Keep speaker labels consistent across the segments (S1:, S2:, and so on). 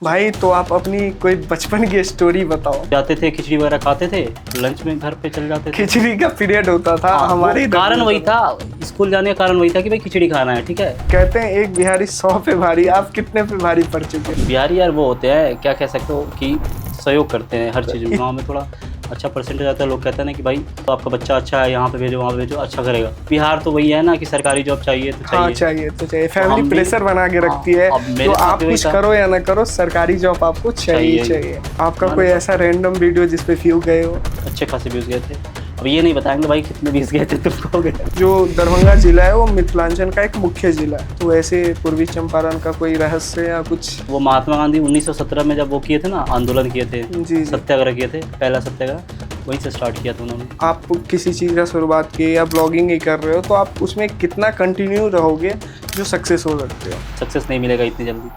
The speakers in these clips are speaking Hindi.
S1: भाई तो आप अपनी कोई बचपन की स्टोरी बताओ।
S2: जाते थे खिचड़ी वगैरह खाते थे, लंच में घर पे चले जाते थे।
S1: खिचड़ी का पीरियड होता था
S2: हाँ,
S1: हमारे इधर
S2: कारण
S1: भी
S2: वही
S1: होता
S2: था, स्कूल जाने का कारण वही था कि भाई खिचड़ी खाना है। ठीक है,
S1: कहते हैं एक बिहारी 100 पे भारी, आप कितने पे भारी पड़ चुके हैं?
S2: बिहारी यार वो होते हैं, क्या कह सकते हो कि सहयोग करते हैं हर चीज़ में। गाँव में थोड़ा अच्छा परसेंटेज आता है, लोग कहते हैं ना कि भाई तो आपका बच्चा अच्छा है, यहाँ पे भेजो वहाँ पे भेजो, अच्छा करेगा। बिहार तो वही है ना कि सरकारी जॉब चाहिए तो
S1: हाँ
S2: चाहिए।
S1: चाहिए तो चाहिए,
S2: हम
S1: फैमिली
S2: भी-
S1: प्रेशर बना के रखती है।
S2: अब मेरे
S1: तो
S2: साथ
S1: आप
S2: भी वही
S1: कुछ
S2: था।
S1: करो या ना करो, सरकारी जॉब आपको चाहिए
S2: चाहिए।
S1: चाहिए। आपका
S2: मैंने
S1: कोई
S2: तो-
S1: ऐसा रैंडम वीडियो जिसपे व्यू गए हो?
S2: अच्छे खासे व्यूज़ गए थे। अब ये नहीं बताएंगे भाई कितने व्यूज़ गए थे, तुम कहोगे।
S1: जो दरभंगा जिला है वो मिथिलांचल का एक मुख्य जिला है, तो ऐसे पूर्वी चंपारण का कोई रहस्य या कुछ?
S2: वो महात्मा गांधी 1917 में जब वो किए थे ना, आंदोलन किए थे,
S1: जी।
S2: सत्याग्रह किए थे, पहला सत्याग्रह वहीं से स्टार्ट किया था उन्होंने।
S1: आप किसी चीज़ का शुरुआत की या ब्लॉगिंग ही कर रहे हो तो आप उसमें कितना कंटिन्यू रहोगे जो सक्सेस हो सकते हो?
S2: सक्सेस नहीं मिलेगा इतनी जल्दी,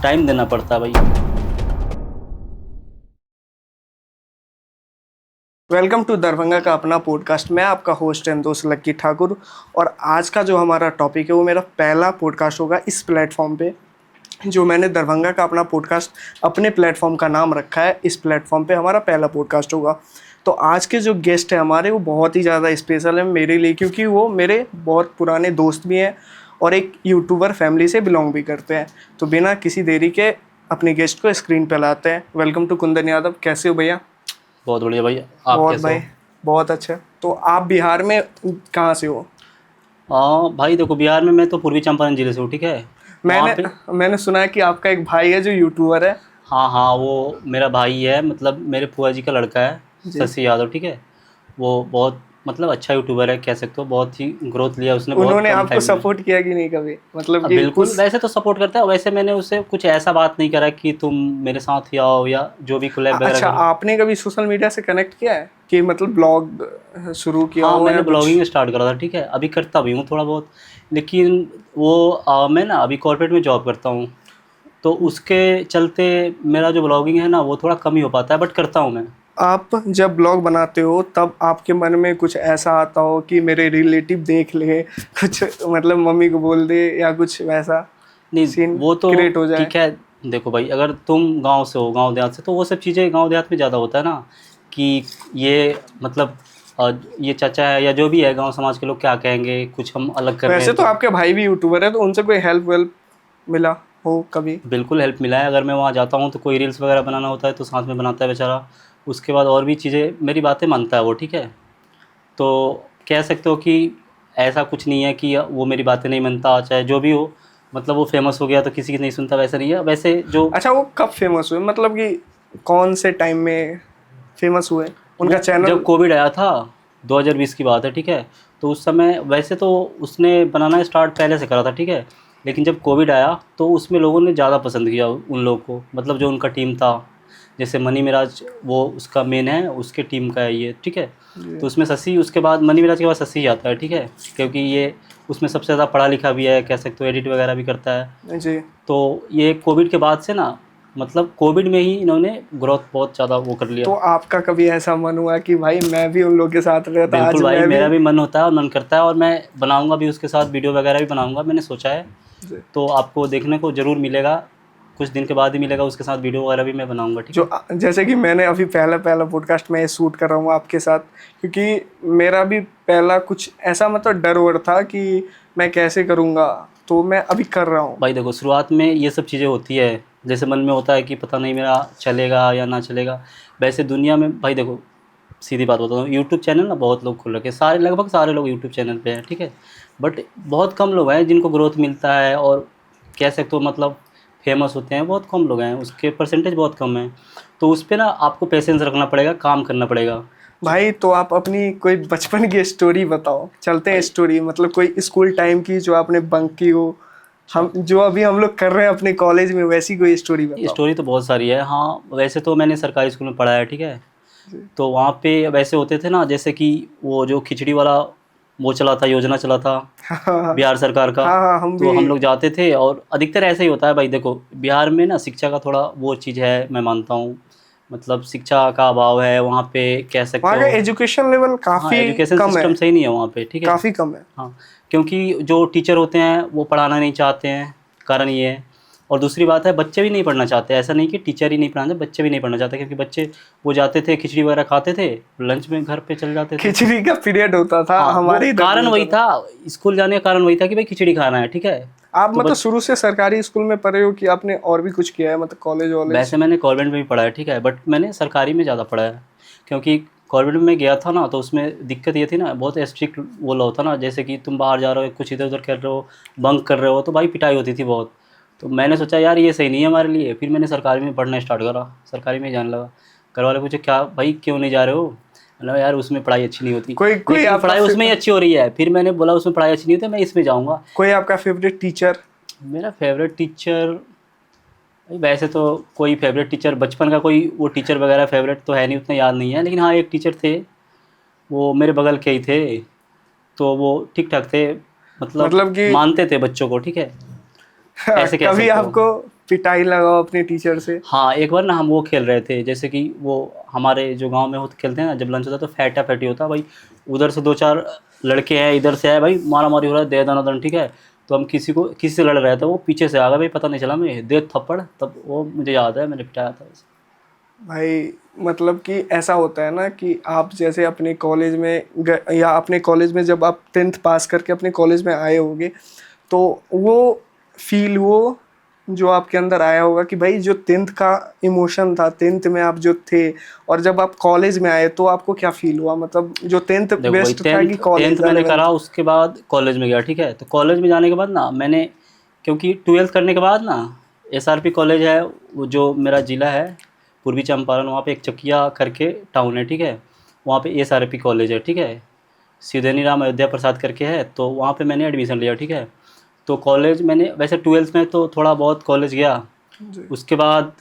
S2: टाइम देना पड़ता है भाई।
S1: वेलकम टू दरभंगा का अपना पॉडकास्ट। मैं आपका होस्ट एंड दोस्त लक्की ठाकुर, और आज का जो हमारा टॉपिक है वो मेरा पहला पॉडकास्ट होगा इस प्लेटफॉर्म पे। जो मैंने दरभंगा का अपना पॉडकास्ट अपने प्लेटफॉर्म का नाम रखा है, इस प्लेटफॉर्म पे हमारा पहला पॉडकास्ट होगा। तो आज के जो गेस्ट हैं हमारे वो बहुत ही ज़्यादा स्पेशल है मेरे लिए, क्योंकि वो मेरे बहुत पुराने दोस्त भी हैं और एक यूट्यूबर फैमिली से बिलोंग भी करते हैं। तो बिना किसी देरी के अपने गेस्ट को स्क्रीन पे लाते हैं। Welcome to Kundan Yadav. कैसे हो भैया?
S2: बहुत बढ़िया भाई, आप
S1: बहुत
S2: कैसे
S1: भाई,
S2: हो?
S1: बहुत अच्छा। तो आप बिहार में कहाँ से हो?
S2: भाई देखो, बिहार में मैं तो पूर्वी चंपारण जिले से हूँ। ठीक है, वहाँ पे
S1: मैंने सुना है कि आपका एक भाई है जो यूट्यूबर है।
S2: हाँ हाँ, वो मेरा भाई है, मतलब मेरे फुआ जी का लड़का है,
S1: जी।
S2: शशि यादव। ठीक है, वो बहुत मतलब अच्छा यूट्यूबर है, कह सकते हो। बहुत ही ग्रोथ लिया उसने बहुत
S1: उन्होंने
S2: कम
S1: आपको
S2: टाइम में।
S1: सपोर्ट किया कि नहीं कभी, मतलब
S2: अब
S1: कि
S2: बिल्कुल,
S1: उस?
S2: वैसे तो सपोर्ट करता है। वैसे मैंने उससे कुछ ऐसा बात नहीं करा कि तुम मेरे साथ ही आओ या जो भी कोलैब वगैरह
S1: अच्छा,
S2: करो।
S1: आपने कभी सोशल मीडिया से कनेक्ट किया है कि मतलब ब्लॉग शुरू किया
S2: हाँ,
S1: हो या
S2: मैंने
S1: कुछ?
S2: ब्लॉगिंग स्टार्ट करा था। ठीक है, अभी करता भी हूँ थोड़ा बहुत, लेकिन वो मैं ना अभी कॉर्पोरेट में जॉब करता हूँ, तो उसके चलते मेरा जो ब्लॉगिंग है ना वो थोड़ा कम ही हो पाता है, बट करता हूँ मैं।
S1: आप जब ब्लॉग बनाते हो तब आपके मन में कुछ ऐसा आता हो कि मेरे रिलेटिव देख ले, कुछ मतलब मम्मी को बोल दे या कुछ वैसा
S2: नहीं,
S1: सीन
S2: वो तो
S1: क्रिएट हो जाए?
S2: ठीक है। देखो भाई, अगर तुम गांव से हो, गांव देहात से, तो वो सब चीज़ें गांव देहात में ज़्यादा होता है ना कि ये मतलब ये चाचा है या जो भी है, गांव समाज के लोग क्या कहेंगे, कुछ हम अलग कर रहे
S1: वैसे
S2: हैं
S1: तो
S2: तो।
S1: आपके भाई भी यूट्यूबर है, तो उनसे कोई हेल्प वेल्प मिला हो कभी?
S2: बिल्कुल हेल्प मिला है। अगर मैं वहाँ जाता हूँ तो कोई रील्स वगैरह बनाना होता है तो साथ में बनाता है बेचारा। उसके बाद और भी चीज़ें, मेरी बातें मानता है वो। ठीक है, तो कह सकते हो कि ऐसा कुछ नहीं है कि वो मेरी बातें नहीं मानता, चाहे जो भी हो। मतलब वो फेमस हो गया तो किसी की नहीं सुनता, वैसा नहीं है। वैसे जो
S1: अच्छा, वो कब फेमस हुए, मतलब कि कौन से टाइम में फेमस हुए उनका
S2: वो जब
S1: चैनल?
S2: कोविड आया था, 2020 की बात है। ठीक है, तो उस समय वैसे तो उसने बनाना स्टार्ट पहले से करा था। ठीक है, लेकिन जब कोविड आया तो उसमें लोगों ने ज़्यादा पसंद किया उन लोगों को, मतलब जो उनका टीम था। जैसे मनी मिराज, वो उसका मेन है, उसके टीम का है ये। ठीक है,
S1: जी
S2: तो उसमें शशि, उसके बाद मनी मिराज के बाद शशि आता है। ठीक है, क्योंकि ये उसमें सबसे ज़्यादा पढ़ा लिखा भी है, कह सकते हो, एडिट वगैरह भी करता है।
S1: जी।
S2: तो ये कोविड के बाद से ना, मतलब कोविड में ही इन्होंने ग्रोथ बहुत ज़्यादा वो कर लिया।
S1: तो आपका कभी ऐसा मन हुआ कि भाई मैं भी उन लोगों के साथ रहता, आज
S2: बिल्कुल भाई,
S1: मैं भी?
S2: मेरा भी मन होता है और मन करता है, और मैं बनाऊंगा भी उसके साथ, वीडियो वगैरह भी बनाऊंगा, मैंने सोचा है।
S1: जी।
S2: तो आपको देखने को ज़रूर मिलेगा, कुछ दिन के बाद ही मिलेगा। उसके साथ वीडियो वगैरह भी मैं बनाऊंगा। ठीक है,
S1: जैसे कि मैंने अभी पहला पहला पॉडकास्ट में शूट कर रहा हूँ आपके साथ, क्योंकि मेरा भी पहला कुछ ऐसा मतलब डर वर था कि मैं कैसे करूँगा, तो मैं अभी कर रहा हूँ।
S2: भाई देखो, शुरुआत में ये सब चीज़ें होती है, जैसे मन में होता है कि पता नहीं मेरा चलेगा या ना चलेगा। वैसे दुनिया में भाई देखो, सीधी बात बताता हूँ, यूट्यूब चैनल ना बहुत लोग खोल रखे हैं, सारे लगभग सारे लोग यूट्यूब चैनल पे हैं। ठीक है, बट बहुत कम लोग हैं जिनको ग्रोथ मिलता है, और कह सकते हो मतलब फेमस होते हैं, बहुत कम लोग हैं, उसके परसेंटेज बहुत कम है। तो उस पर ना आपको पेशेंस रखना पड़ेगा, काम करना पड़ेगा।
S1: भाई तो आप अपनी कोई बचपन की स्टोरी बताओ, चलते हैं
S2: भाई
S1: स्टोरी, मतलब कोई स्कूल टाइम की जो आपने बंक की हो,
S2: अच्छा,
S1: हम जो अभी हम लोग कर रहे हैं अपने कॉलेज में, वैसी कोई स्टोरी बताओ।
S2: स्टोरी तो बहुत सारी है। हाँ, वैसे तो मैंने सरकारी स्कूल में पढ़ा है। ठीक है, तो वहाँ पे वैसे होते थे ना, जैसे कि वो जो खिचड़ी वाला वो चला था, योजना चला था
S1: हाँ हाँ
S2: बिहार सरकार का।
S1: हाँ हाँ, हम
S2: तो
S1: भी।
S2: हम लोग जाते थे, और अधिकतर ऐसे ही होता है भाई। देखो, बिहार में ना शिक्षा का थोड़ा वो चीज़ है, मैं मानता हूँ। मतलब शिक्षा का अभाव है वहाँ पे, कह सकते
S1: वहाँ का
S2: हो।
S1: एजुकेशन लेवल
S2: हाँ,
S1: काफ़ी
S2: एजुकेशन
S1: कम है।
S2: सिस्टम सही नहीं है वहाँ पे। ठीक है,
S1: काफ़ी कम है।
S2: हाँ, क्योंकि जो टीचर होते हैं वो पढ़ाना नहीं चाहते हैं, कारण ये है। और दूसरी बात है बच्चे भी नहीं पढ़ना चाहते, ऐसा नहीं कि टीचर ही नहीं पढ़ाते, बच्चे भी नहीं पढ़ना चाहते, क्योंकि बच्चे वो जाते थे खिचड़ी वगैरह खाते थे, लंच में घर पे चले जाते थे।
S1: खिचड़ी का पीरियड होता था
S2: हाँ,
S1: हमारे
S2: वो
S1: इधर भी
S2: कारण
S1: होता
S2: वही था, स्कूल जाने का कारण वही था कि भाई खिचड़ी खाना है, ठीक है।
S1: आप
S2: तो
S1: मतलब शुरू से सरकारी स्कूल में पढ़े हो कि आपने और भी कुछ किया है, मतलब कॉलेज वॉलेज?
S2: वैसे मैंने कॉन्वेंट में भी पढ़ा है, ठीक है, बट मैंने सरकारी में ज़्यादा पढ़ा है, क्योंकि कॉन्वेंट में गया था ना, तो उसमें दिक्कत ये थी ना, बहुत स्ट्रिक्ट वो लॉ था ना, जैसे कि तुम बाहर जा रहे हो, कुछ इधर उधर कर रहे हो, बंक कर रहे हो, तो भाई पिटाई होती थी बहुत। तो मैंने सोचा यार ये सही नहीं है हमारे लिए, फिर मैंने सरकारी में पढ़ना स्टार्ट करा, सरकारी में ही जाने लगा। घर वाले पूछे क्या भाई क्यों नहीं जा रहे हो, मतलब यार उसमें पढ़ाई अच्छी नहीं होती,
S1: कोई
S2: लेकिन
S1: आपका
S2: पढ़ाई उसमें ही अच्छी हो रही है। फिर मैंने बोला उसमें पढ़ाई अच्छी नहीं होती, मैं इसमें जाऊँगा।
S1: कोई आपका फेवरेट टीचर?
S2: मेरा फेवरेट टीचर, वैसे तो कोई फेवरेट टीचर बचपन का कोई वो टीचर वगैरह फेवरेट तो है नहीं, उतना याद नहीं है, लेकिन हाँ एक टीचर थे, वो मेरे बगल के ही थे, तो वो ठीक ठाक थे, मतलब
S1: मतलब कि
S2: मानते थे बच्चों को, ठीक है, ऐसे कह
S1: कभी
S2: सकते हो।
S1: आपको पिटाई लगाओ अपने टीचर से?
S2: हाँ एक बार ना हम वो खेल रहे थे, जैसे कि वो हमारे जो गांव में होते खेलते हैं ना, जब लंच होता है तो फैटा फैटी होता है भाई, उधर से दो चार लड़के हैं, इधर से आए भाई, मारा मारी हो रहा है, दे दना दन, ठीक है। तो हम किसी से लड़ रहे थे, वो पीछे से आ गया भाई, पता नहीं चला, मैं दे थप्पड़, तब वो मुझे याद है मैंने पिटाया था वैसे।
S1: भाई मतलब कि ऐसा होता है ना कि आप जैसे अपने कॉलेज में या अपने कॉलेज में जब आप 10th पास करके अपने कॉलेज में आए होगे, तो वो फील, वो जो आपके अंदर आया होगा कि भाई जो 10th का इमोशन था, 10th में आप जो थे, और जब आप कॉलेज में आए तो आपको क्या फील हुआ? मतलब जो 10th
S2: देखो भाई,
S1: बेस्ट था कि
S2: टेंथ
S1: कॉलेज
S2: टेंथ मैंने
S1: 11th?
S2: करा, उसके बाद कॉलेज में गया, ठीक है। तो कॉलेज में जाने के बाद ना मैंने, क्योंकि ट्वेल्थ करने के बाद ना एसआरपी कॉलेज है, वो जो मेरा ज़िला है पूर्वी चंपारण, वहाँ पे एक चकिया करके टाउन है, ठीक है, वहाँ पे एसआरपी कॉलेज है, ठीक है, सीधेनी राम अयोध्या प्रसाद करके है, तो वहाँ पे मैंने एडमिशन लिया, ठीक है। तो कॉलेज मैंने वैसे ट्वेल्थ में तो थोड़ा बहुत कॉलेज गया,
S1: जी।
S2: उसके बाद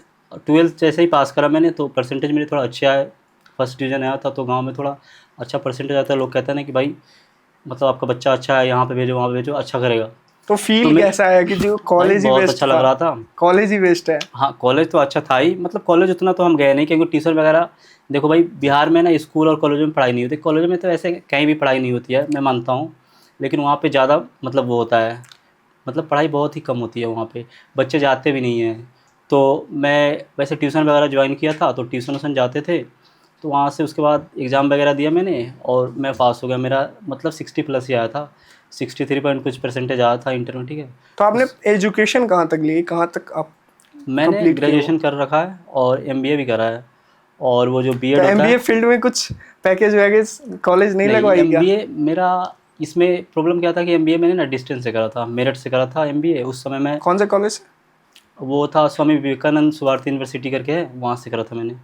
S2: ट्वेल्थ जैसे ही पास करा मैंने, तो परसेंटेज मेरे थोड़ा अच्छे आए, फर्स्ट डिवीज़न आया था, तो गांव में थोड़ा अच्छा परसेंटेज आता है, लोग कहते हैं ना कि भाई मतलब आपका बच्चा अच्छा है, यहाँ पे भेजो वहाँ पे भेजो, अच्छा करेगा।
S1: तो
S2: तो
S1: फील
S2: मैं
S1: कैसा आया कि जो
S2: भाई
S1: कॉलेज ही
S2: बहुत
S1: बेस्ट
S2: अच्छा लग
S1: था?
S2: रहा था।
S1: कॉलेज ही बेस्ट है?
S2: हाँ कॉलेज तो अच्छा था ही, मतलब कॉलेज उतना तो हम गए नहीं, क्योंकि ट्यूशन वगैरह, देखो भाई बिहार में ना स्कूल और कॉलेज में पढ़ाई नहीं होती, कॉलेज में तो ऐसे कहीं भी पढ़ाई नहीं होती है, मैं मानता हूँ, लेकिन वहाँ पे ज़्यादा मतलब वो होता है, मतलब पढ़ाई बहुत ही कम होती है वहाँ पे, बच्चे जाते भी नहीं हैं। तो मैं वैसे ट्यूशन वगैरह ज्वाइन किया था, तो ट्यूशन व्यूशन जाते थे, तो वहाँ से उसके बाद एग्ज़ाम वगैरह दिया मैंने, और मैं पास हो गया, मेरा मतलब 60+ ही आया था, 63 पॉइंट कुछ परसेंटेज आया था इंटर में, ठीक है।
S1: तो आपने
S2: उस
S1: एजुकेशन कहाँ तक ली, कहाँ तक आप
S2: मैंने
S1: कंप्लीट किए वो?
S2: ग्रेजुएशन कर रखा है और एमबीए भी करा है, और वो जो
S1: तो
S2: बीएड होता
S1: एमबीए
S2: है।
S1: फील्ड में कुछ पैकेज वैकेज कॉलेज नहीं
S2: नहीं,
S1: लगवाई क्या?
S2: एमबीए मेरा, इसमें प्रॉब्लम क्या था कि एमबीए मैंने ना डिस्टेंस से करा था, मेरठ से करा था एमबीए, उस समय मैं,
S1: कौन से कॉलेज?
S2: वो था स्वामी विवेकानंद सुभारती यूनिवर्सिटी करके है, वहाँ से करा था मैंने।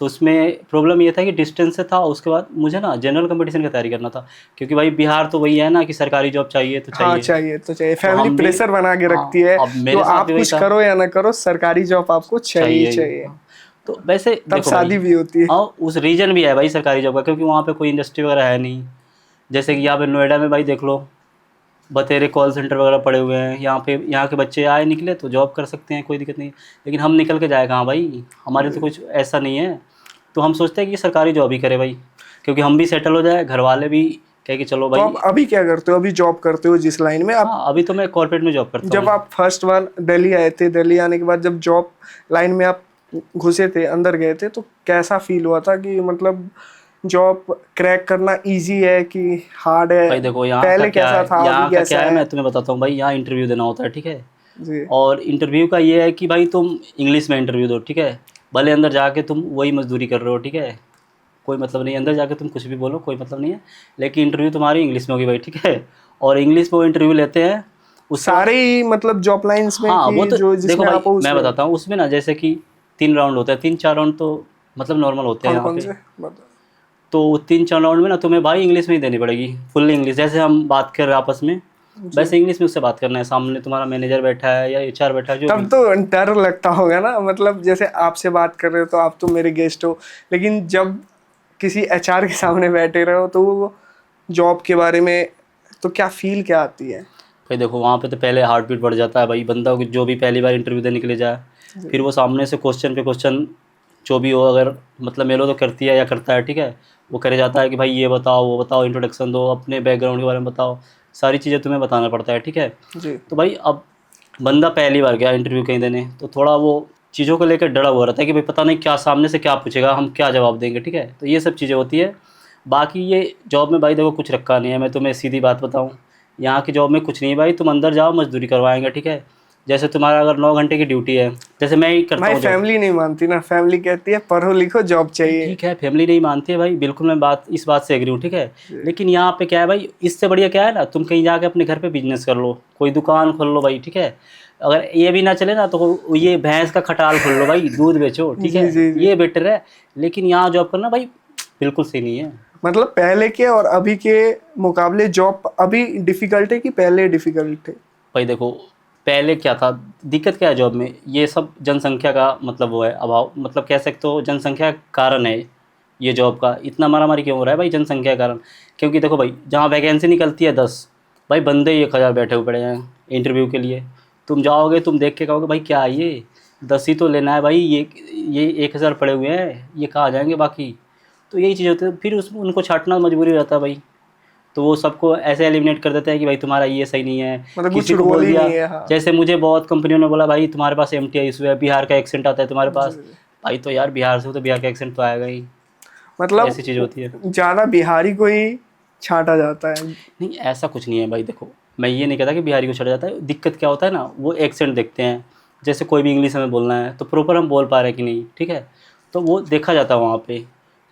S2: तो उसमें प्रॉब्लम ये था कि डिस्टेंस से था, उसके बाद मुझे ना जनरल कंपटीशन की तैयारी करना था, क्योंकि भाई बिहार तो वही है ना कि सरकारी जॉब चाहिए तो
S1: हाँ
S2: चाहिए।
S1: चाहिए तो चाहिए,
S2: तो
S1: फैमिली
S2: हम भी,
S1: प्रेशर बना के
S2: हाँ,
S1: रखती है।
S2: अब
S1: तो
S2: मेरे साथ
S1: आप
S2: भी वही
S1: कुछ
S2: था,
S1: करो या ना करो, सरकारी जॉब आपको चाहिए ही
S2: चाहिए ही,
S1: चाहिए।
S2: हाँ। तो वैसे
S1: तब
S2: देखो भाई,
S1: शादी भी होती है।
S2: हाँ उस रीजन भी है भाई सरकारी जॉब का, क्योंकि वहाँ पे कोई इंडस्ट्री वगैरह है नहीं, जैसे कि यहाँ पे नोएडा में भाई देख लो, बतेरे कॉल सेंटर वगैरह पड़े हुए हैं, यहाँ पे यहाँ के बच्चे आए निकले तो जॉब कर सकते हैं, कोई दिक्कत नहीं, लेकिन हम निकल के जाए कहाँ भाई, हमारे तो कुछ ऐसा नहीं है। तो हम सोचते हैं कि सरकारी जॉब ही करे भाई, क्योंकि हम भी सेटल हो जाए, घर वाले भी कहे कि चलो
S1: तो
S2: भाई।
S1: आप अभी क्या करते हो? अभी जॉब करते हो जिस लाइन में आप?
S2: हाँ अभी तो मैं कॉर्पोरेट में जॉब करता
S1: जब
S2: हूँ।
S1: आप फर्स्ट बार दिल्ली आए थे, दिल्ली आने के बाद जब जॉब लाइन में आप घुसे थे, अंदर गए थे, तो कैसा फील हुआ था कि मतलब जॉब क्रैक करना इजी है कि हार्ड है?
S2: भाई देखो यहाँ का
S1: पहले
S2: क्या
S1: कैसा
S2: है,
S1: था, अभी
S2: यहाँ का क्या
S1: कैसा
S2: है
S1: है?
S2: मैं तुम्हें बताता हूँ भाई, यहाँ इंटरव्यू देना होता है, ठीक है।
S1: जी।
S2: और इंटरव्यू का ये है कि भाई तुम इंग्लिश में इंटरव्यू दो, ठीक है, भले अंदर जाके तुम वही मजदूरी कर रहे हो, ठीक है, कोई मतलब नहीं, अंदर जाके तुम कुछ भी बोलो कोई मतलब नहीं है, लेकिन इंटरव्यू तुम्हारी इंग्लिश में होगी भाई, ठीक है। और इंग्लिश में वो इंटरव्यू लेते हैं, उसके बाद,
S1: सारे ही मतलब जॉब लाइंस में
S2: हाँ वो
S1: कि
S2: तो
S1: जो
S2: देखो
S1: जिसमें
S2: भाई
S1: आप हो
S2: मैं
S1: उसमें?
S2: बताता हूँ, उसमें ना जैसे कि 3 राउंड होता है, 3-4 राउंड तो मतलब नॉर्मल होते हैं
S1: कौन
S2: यहाँ
S1: कौन
S2: पे।
S1: से मतलब?
S2: तो 3-4 राउंड में ना तुम्हें भाई इंग्लिश में ही देनी पड़ेगी, फुल इंग्लिश, जैसे हम बात कर रहे हैं आपस में,
S1: जी।
S2: वैसे इंग्लिश में उससे बात करना है, सामने तुम्हारा मैनेजर बैठा है या एचआर बैठा है, जो
S1: तब
S2: भी।
S1: तो डर लगता होगा ना, मतलब जैसे आपसे बात कर रहे हो तो आप तो मेरे गेस्ट हो, लेकिन जब किसी एचआर के सामने बैठे रहो तो वो जॉब के बारे में, तो क्या फील क्या आती है?
S2: भाई देखो वहाँ पे तो पहले हार्ट बीट बढ़ जाता है भाई, बंदा को जो भी पहली बार इंटरव्यू देने के लिए जाए,
S1: जी।
S2: फिर वो सामने से क्वेश्चन पे क्वेश्चन जो भी हो, अगर मतलब मेलो तो करती है या करता है, ठीक है, वो करे जाता है कि भाई ये बताओ वो बताओ, इंट्रोडक्शन दो, अपने बैकग्राउंड के बारे में बताओ, सारी चीज़ें तुम्हें बताना पड़ता है, ठीक है।
S1: जी।
S2: तो भाई अब बंदा पहली बार गया इंटरव्यू कहीं देने, तो थोड़ा वो चीज़ों को लेकर डरा हुआ रहता है कि भाई पता नहीं क्या सामने से क्या पूछेगा, हम क्या जवाब देंगे, ठीक है। तो ये सब चीज़ें होती है। बाकी ये जॉब में भाई देखो कुछ रखा नहीं है, मैं तुम्हें सीधी बात बताऊँ, यहाँ की जॉब में कुछ नहीं है भाई, तुम अंदर जाओ मजदूरी करवाएंगे, ठीक है। जैसे तुम्हारा अगर 9 घंटे की ड्यूटी है, जैसे मैं ही करता
S1: भाई
S2: हूँ जॉब।
S1: फैमिली नहीं मानती ना, फैमिली कहती है पढ़ो लिखो जॉब चाहिए।
S2: ठीक है, फैमिली नहीं मानती है भाई, बिल्कुल मैं इस बात से एग्री हूँ, ठीक है। लेकिन यहाँ पे क्या है भाई, इससे बढ़िया क्या है ना, तुम कहीं जाके अपने घर पे बिजनेस कर लो, कोई दुकान खोल लो भाई, ठीक है। अगर ये भी ना चले ना तो ये भैंस का खटाल खोल लो भाई, दूध बेचो, ठीक
S1: जी
S2: है,
S1: जी जी।
S2: ये बेटर है। लेकिन यहाँ जॉब करना भाई बिल्कुल सही नहीं है।
S1: मतलब पहले के और अभी के मुकाबले जॉब अभी डिफिकल्ट है कि पहले डिफिकल्ट थे?
S2: भाई देखो, पहले क्या था, दिक्कत क्या है जॉब में, ये सब जनसंख्या का मतलब वो है अभाव, मतलब कह सकते हो जनसंख्या का कारण है। ये जॉब का इतना मारामारी क्यों हो रहा है भाई, जनसंख्या के कारण। क्योंकि देखो भाई, जहाँ वैकेंसी निकलती है 10, भाई बंदे 1,000 बैठे हुए पड़े हैं इंटरव्यू के लिए। तुम जाओगे, तुम देख के कहोगे भाई क्या है ये, 10 ही तो लेना है भाई, ये 1,000 पड़े हुए हैं, ये कहाँ जाएंगे बाकी। तो यही चीज़ होती है, फिर उसमें उनको छांटना मजबूरी हो जाता है भाई। तो वो सबको ऐसे एलिमिनेट कर देते हैं कि भाई तुम्हारा ये सही नहीं है।
S1: मतलब कुछ
S2: किसी को
S1: रोल
S2: बोल
S1: ही
S2: दिया,
S1: नहीं है। हाँ
S2: जैसे मुझे बहुत कंपनियों ने बोला भाई तुम्हारे पास MTI इशू है, बिहार का एक्सेंट आता है तुम्हारे
S1: जी,
S2: पास।
S1: जी।
S2: भाई तो यार बिहार से हो तो बिहार का एक्सेंट तो आएगा ही। तो
S1: मतलब
S2: ऐसी चीज़ होती है।
S1: ज्यादा बिहारी को ही छांटा जाता है।
S2: नहीं ऐसा कुछ नहीं है भाई, देखो मैं ये नहीं कहता कि बिहारी को छड़ा जाता है, दिक्कत क्या होता है ना, वो एक्सेंट देखते हैं। जैसे कोई भी इंग्लिश हमें बोलना है तो प्रॉपर हम बोल पा रहे हैं कि नहीं, ठीक है। तो वो देखा जाता है वहाँ पे।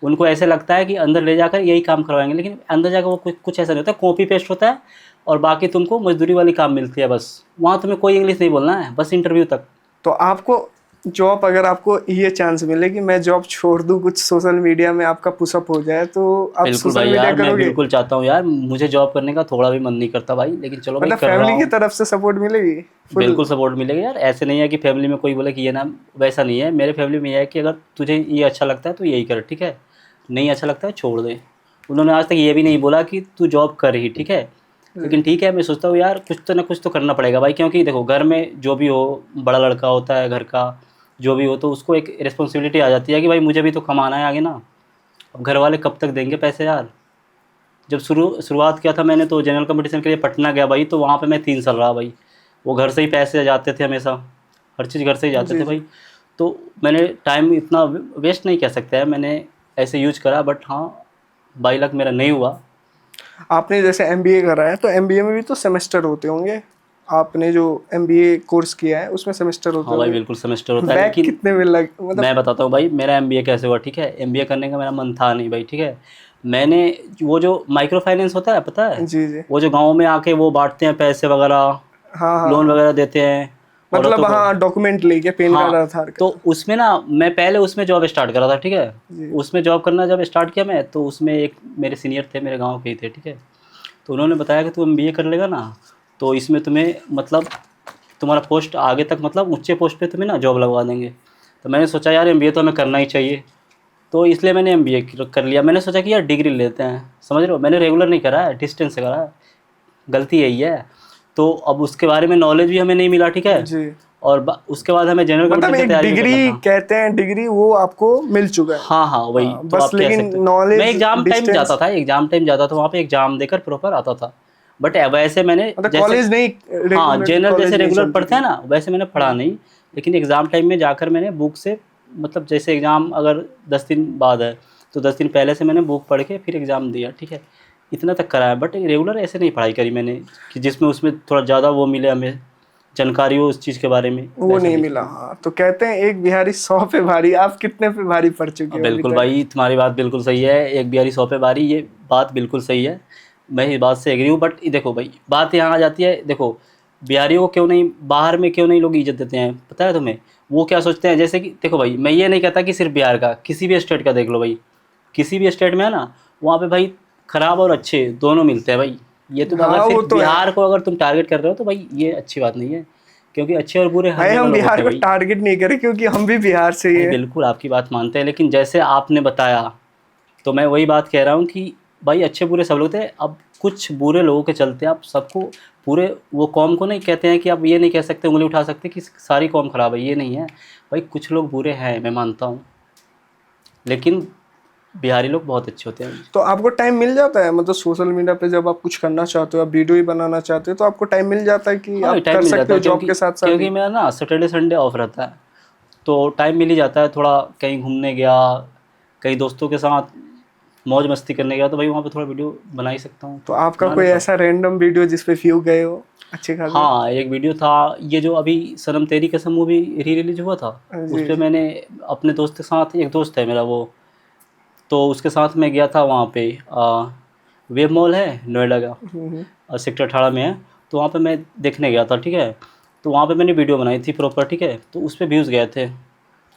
S2: उनको ऐसे लगता है कि अंदर ले जाकर यही काम करवाएंगे, लेकिन अंदर जाकर वो कुछ ऐसा नहीं होता, कॉपी पेस्ट होता है। और बाकी तुमको मजदूरी वाली काम मिलती है बस। वहाँ तुम्हें कोई इंग्लिश नहीं बोलना है, बस इंटरव्यू तक।
S1: तो आपको जॉब, अगर आपको ये चांस मिले कि मैं जॉब छोड़ दूं, कुछ सोशल मीडिया में आपका पुशअप हो जाए, तो आप
S2: बिल्कुल
S1: सोशल
S2: भाई
S1: मीडिया
S2: यार, मैं
S1: करोगे?
S2: बिल्कुल चाहता हूँ यार, मुझे जॉब करने का थोड़ा भी मन नहीं करता भाई, लेकिन चलो भाई
S1: मतलब
S2: कर रहा
S1: फैमिली की
S2: हूँ।
S1: तरफ से सपोर्ट मिलेगी फुल?
S2: बिल्कुल सपोर्ट मिलेगा यार, ऐसे नहीं है कि फैमिली में कोई बोले कि ये ना, वैसा नहीं है। मेरे फैमिली में ये है कि अगर तुझे ये अच्छा लगता है तो यही कर, ठीक है, नहीं अच्छा लगता है छोड़ दे। उन्होंने आज तक ये भी नहीं बोला कि तू जॉब कर ही, ठीक है। लेकिन ठीक है, मैं सोचता हूँ यार कुछ तो ना कुछ तो करना पड़ेगा भाई, क्योंकि देखो घर में जो भी हो, बड़ा लड़का होता है घर का, जो भी हो, तो उसको एक रिस्पॉन्सिबिलिटी आ जाती है कि भाई मुझे भी तो कमाना है आगे ना। अब घर वाले कब तक देंगे पैसे यार। जब शुरुआत किया था मैंने तो जनरल कंपटीशन के लिए पटना गया भाई, तो वहाँ पे मैं 3 साल रहा भाई। वो घर से ही पैसे जाते थे हमेशा, हर चीज़ घर से ही जाते
S1: जी
S2: थे
S1: जी।
S2: भाई। तो मैंने टाइम इतना वेस्ट नहीं कह सकते हैं, मैंने ऐसे यूज करा, बट हाँ बाई लक मेरा नहीं हुआ।
S1: आपने जैसे एमबीए करा है, तो एमबीए में भी तो सेमेस्टर होते होंगे। आपने जो एमबीए कोर्स किया है उसमें सेमेस्टर होते
S2: हाँ भाई
S1: होंगे।
S2: बिल्कुल सेमेस्टर होता है,
S1: बैक
S2: लेकिन
S1: कितने में लग, मतलब?
S2: मैं बताता हूँ भाई मेरा MBA कैसे हुआ, ठीक है। MBA करने का मेरा मन था नहीं भाई, ठीक है। मैंने वो जो माइक्रो फाइनेंस होता है पता है,
S1: जी जी।
S2: वो जो गाँव में आके वो बांटते हैं पैसे वगैरह,
S1: हाँ हाँ
S2: लोन
S1: हाँ।
S2: वगैरह देते हैं
S1: मतलब
S2: औरतों को।
S1: हाँ, डॉक्यूमेंट लेके पैन कार्ड,
S2: हाँ,
S1: आधार
S2: तो
S1: कार्ड।
S2: उसमें ना मैं पहले उसमें जॉब स्टार्ट करा था, ठीक है।
S1: जी
S2: उसमें जॉब करना जब स्टार्ट किया मैं, तो उसमें एक मेरे सीनियर थे, मेरे गांव के ही थे, ठीक है। तो उन्होंने बताया कि तू MBA कर लेगा ना, तो इसमें तुम्हें मतलब तुम्हारा पोस्ट आगे तक, मतलब ऊंचे पोस्ट पे तुम्हें ना जॉब लगवा देंगे। तो मैंने सोचा यार MBA तो हमें करना ही चाहिए, तो इसलिए मैंने MBA कर लिया। मैंने सोचा कि यार डिग्री लेते हैं, समझ रहे हो, मैंने रेगुलर नहीं करा है, डिस्टेंस से करा है। गलती यही है। तो अब उसके बारे में नॉलेज भी हमें नहीं मिला, ठीक है।
S1: जी।
S2: और उसके बाद हमें जनरल
S1: मतलब
S2: कंपटीशन की
S1: एक
S2: तैयारी भी करना
S1: डिग्री
S2: था।
S1: कहते हैं, डिग्री वो आपको मिल चुका है।
S2: हाँ हाँ वही
S1: हाँ
S2: तो
S1: बस,
S2: आप कह
S1: लेकिन
S2: सकते हो। मैं
S1: नॉलेज
S2: एग्जाम टाइम जाता
S1: डिस्टेंस।
S2: था, वहाँ पे एग्जाम देकर प्रॉपर आता था। बट वैसे मैंने
S1: मतलब
S2: जैसे,
S1: कॉलेज नहीं,
S2: हाँ
S1: रेगुलर
S2: जनरल जैसे
S1: कॉलेज नहीं
S2: रेगुलर
S1: चलती
S2: पढ़ते
S1: थी।
S2: हैं ना, वैसे मैंने पढ़ा नहीं। लेकिन एग्ज़ाम टाइम में जाकर मैंने बुक से, मतलब जैसे एग्ज़ाम अगर 10 दिन बाद है, तो 10 दिन पहले से मैंने बुक पढ़ के फिर एग्ज़ाम दिया, ठीक है। इतना तक करा है, बट रेगुलर ऐसे नहीं पढ़ाई करी मैंने कि जिसमें उसमें थोड़ा ज़्यादा वो मिले हमें, जानकारी हो उस चीज़ के बारे में,
S1: वो
S2: वैसा
S1: नहीं
S2: नहीं
S1: मिला।
S2: किया।
S1: हाँ, तो कहते हैं एक बिहारी 100 पे भारी। आप कितने पे भारी पड़ चुके हो अभी
S2: बिल्कुल
S1: तक?
S2: भाई तुम्हारी बात बिल्कुल सही है, एक बिहारी 100 पे बारी, ये बात बिल्कुल सही है। मैं इस बात से एग्री हूँ, बट देखो भाई बात यहाँ आ जाती है, देखो बिहारियों को क्यों नहीं, बाहर में क्यों नहीं लोग इज्जत देते हैं पता है तुम्हें। वो क्या सोचते हैं, जैसे कि देखो भाई मैं ये नहीं कहता कि सिर्फ बिहार का, किसी भी स्टेट का देख लो भाई, किसी भी स्टेट में है ना, वहाँ पे भाई खराब और अच्छे दोनों मिलते हैं भाई। ये तुम अगर
S1: हाँ वो
S2: सिर्फ
S1: तो है।
S2: बिहार को अगर तुम टारगेट कर रहे हो तो भाई ये अच्छी बात नहीं है, क्योंकि अच्छे और बुरे हर
S1: भाई
S2: जगह
S1: हम
S2: लोग होते
S1: बिहार
S2: हैं
S1: को
S2: भाई।
S1: टारगेट नहीं करें, क्योंकि हम भी बिहार से ही
S2: भाई
S1: है।
S2: बिल्कुल आपकी बात मानते हैं, लेकिन जैसे आपने बताया, तो मैं वही बात कह रहा हूँ कि भाई अच्छे बुरे सब लोग थे। अब कुछ बुरे लोगों के चलते आप सबको, पूरे वो कौम को नहीं कहते हैं कि आप ये नहीं कह सकते, उंगली उठा सकते कि सारी कौम खराब है, ये नहीं है भाई। कुछ लोग बुरे हैं मैं मानता हूँ, लेकिन बिहारी लोग बहुत अच्छे होते हैं।
S1: तो आपको टाइम मिल जाता है मतलब सोशल मीडिया पे जब आप कुछ करना चाहते हो, आप वीडियो ही बनाना चाहते हो, तो आपको टाइम मिल जाता है कि
S2: हाँ
S1: आप
S2: टाइम
S1: कर
S2: मिल
S1: सकते
S2: जाता
S1: हो
S2: है,
S1: जॉब
S2: क्योंकि
S1: के साथ साथ
S2: क्योंकि
S1: ही?
S2: मेरा ना सैटरडे संडे ऑफ रहता है, तो टाइम मिल ही जाता है। थोड़ा कहीं घूमने गया, कहीं दोस्तों के साथ मौज मस्ती करने गया, तो भाई वहाँ पे थोड़ा वीडियो बना ही सकता हूँ,
S1: तो
S2: तो
S1: आपका
S2: बना
S1: कोई
S2: लेता हूँ।
S1: ऐसा रैंडम वीडियो जिस पे व्यू गए हो अच्छे खासे?
S2: हाँ एक वीडियो था, ये जो अभी सनम तेरी कसम मूवी री रिलीज हुआ था, उस
S1: जी
S2: पर
S1: जी।
S2: मैंने अपने दोस्त के साथ, एक दोस्त है मेरा वो, तो उसके साथ मैं गया था वहाँ पे, वेब मॉल है नोएडा का,
S1: हम्म।
S2: सेक्टर 18 में है, तो वहाँ पे मैं देखने गया था, ठीक है। तो वहाँ पे मैंने वीडियो बनाई थी प्रॉपर, ठीक है, तो उस पर व्यूज़ गए थे,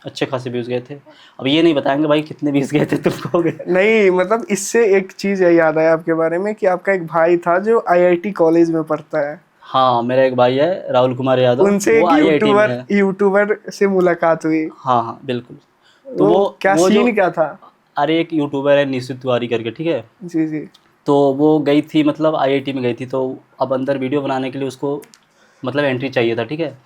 S2: अच्छे खासे व्यूज़ गए थे। अब ये नहीं बताएंगे भाई कितने व्यूज़ गए थे, तुम कहोगे।
S1: नहीं मतलब इससे एक चीज याद आया आपके बारे में कि आपका एक भाई था जो आईआईटी कॉलेज में पढ़ता है।
S2: हाँ मेरा एक भाई है राहुल कुमार यादव,
S1: उनसे
S2: वो
S1: एक
S2: आईआईटी में
S1: यूट्यूबर
S2: है।
S1: यूट्यूबर से मुलाकात हुई।
S2: हाँ हाँ बिल्कुल। तो
S1: वो क्या
S2: वो जो,
S1: सीन क्या था?
S2: अरे एक यूट्यूबर है निश्चित तिवारी करके, ठीक है,
S1: जी जी।
S2: तो वो गई थी मतलब आईआईटी में गई थी, तो अब अंदर वीडियो बनाने के लिए उसको मतलब एंट्री चाहिए था, ठीक है।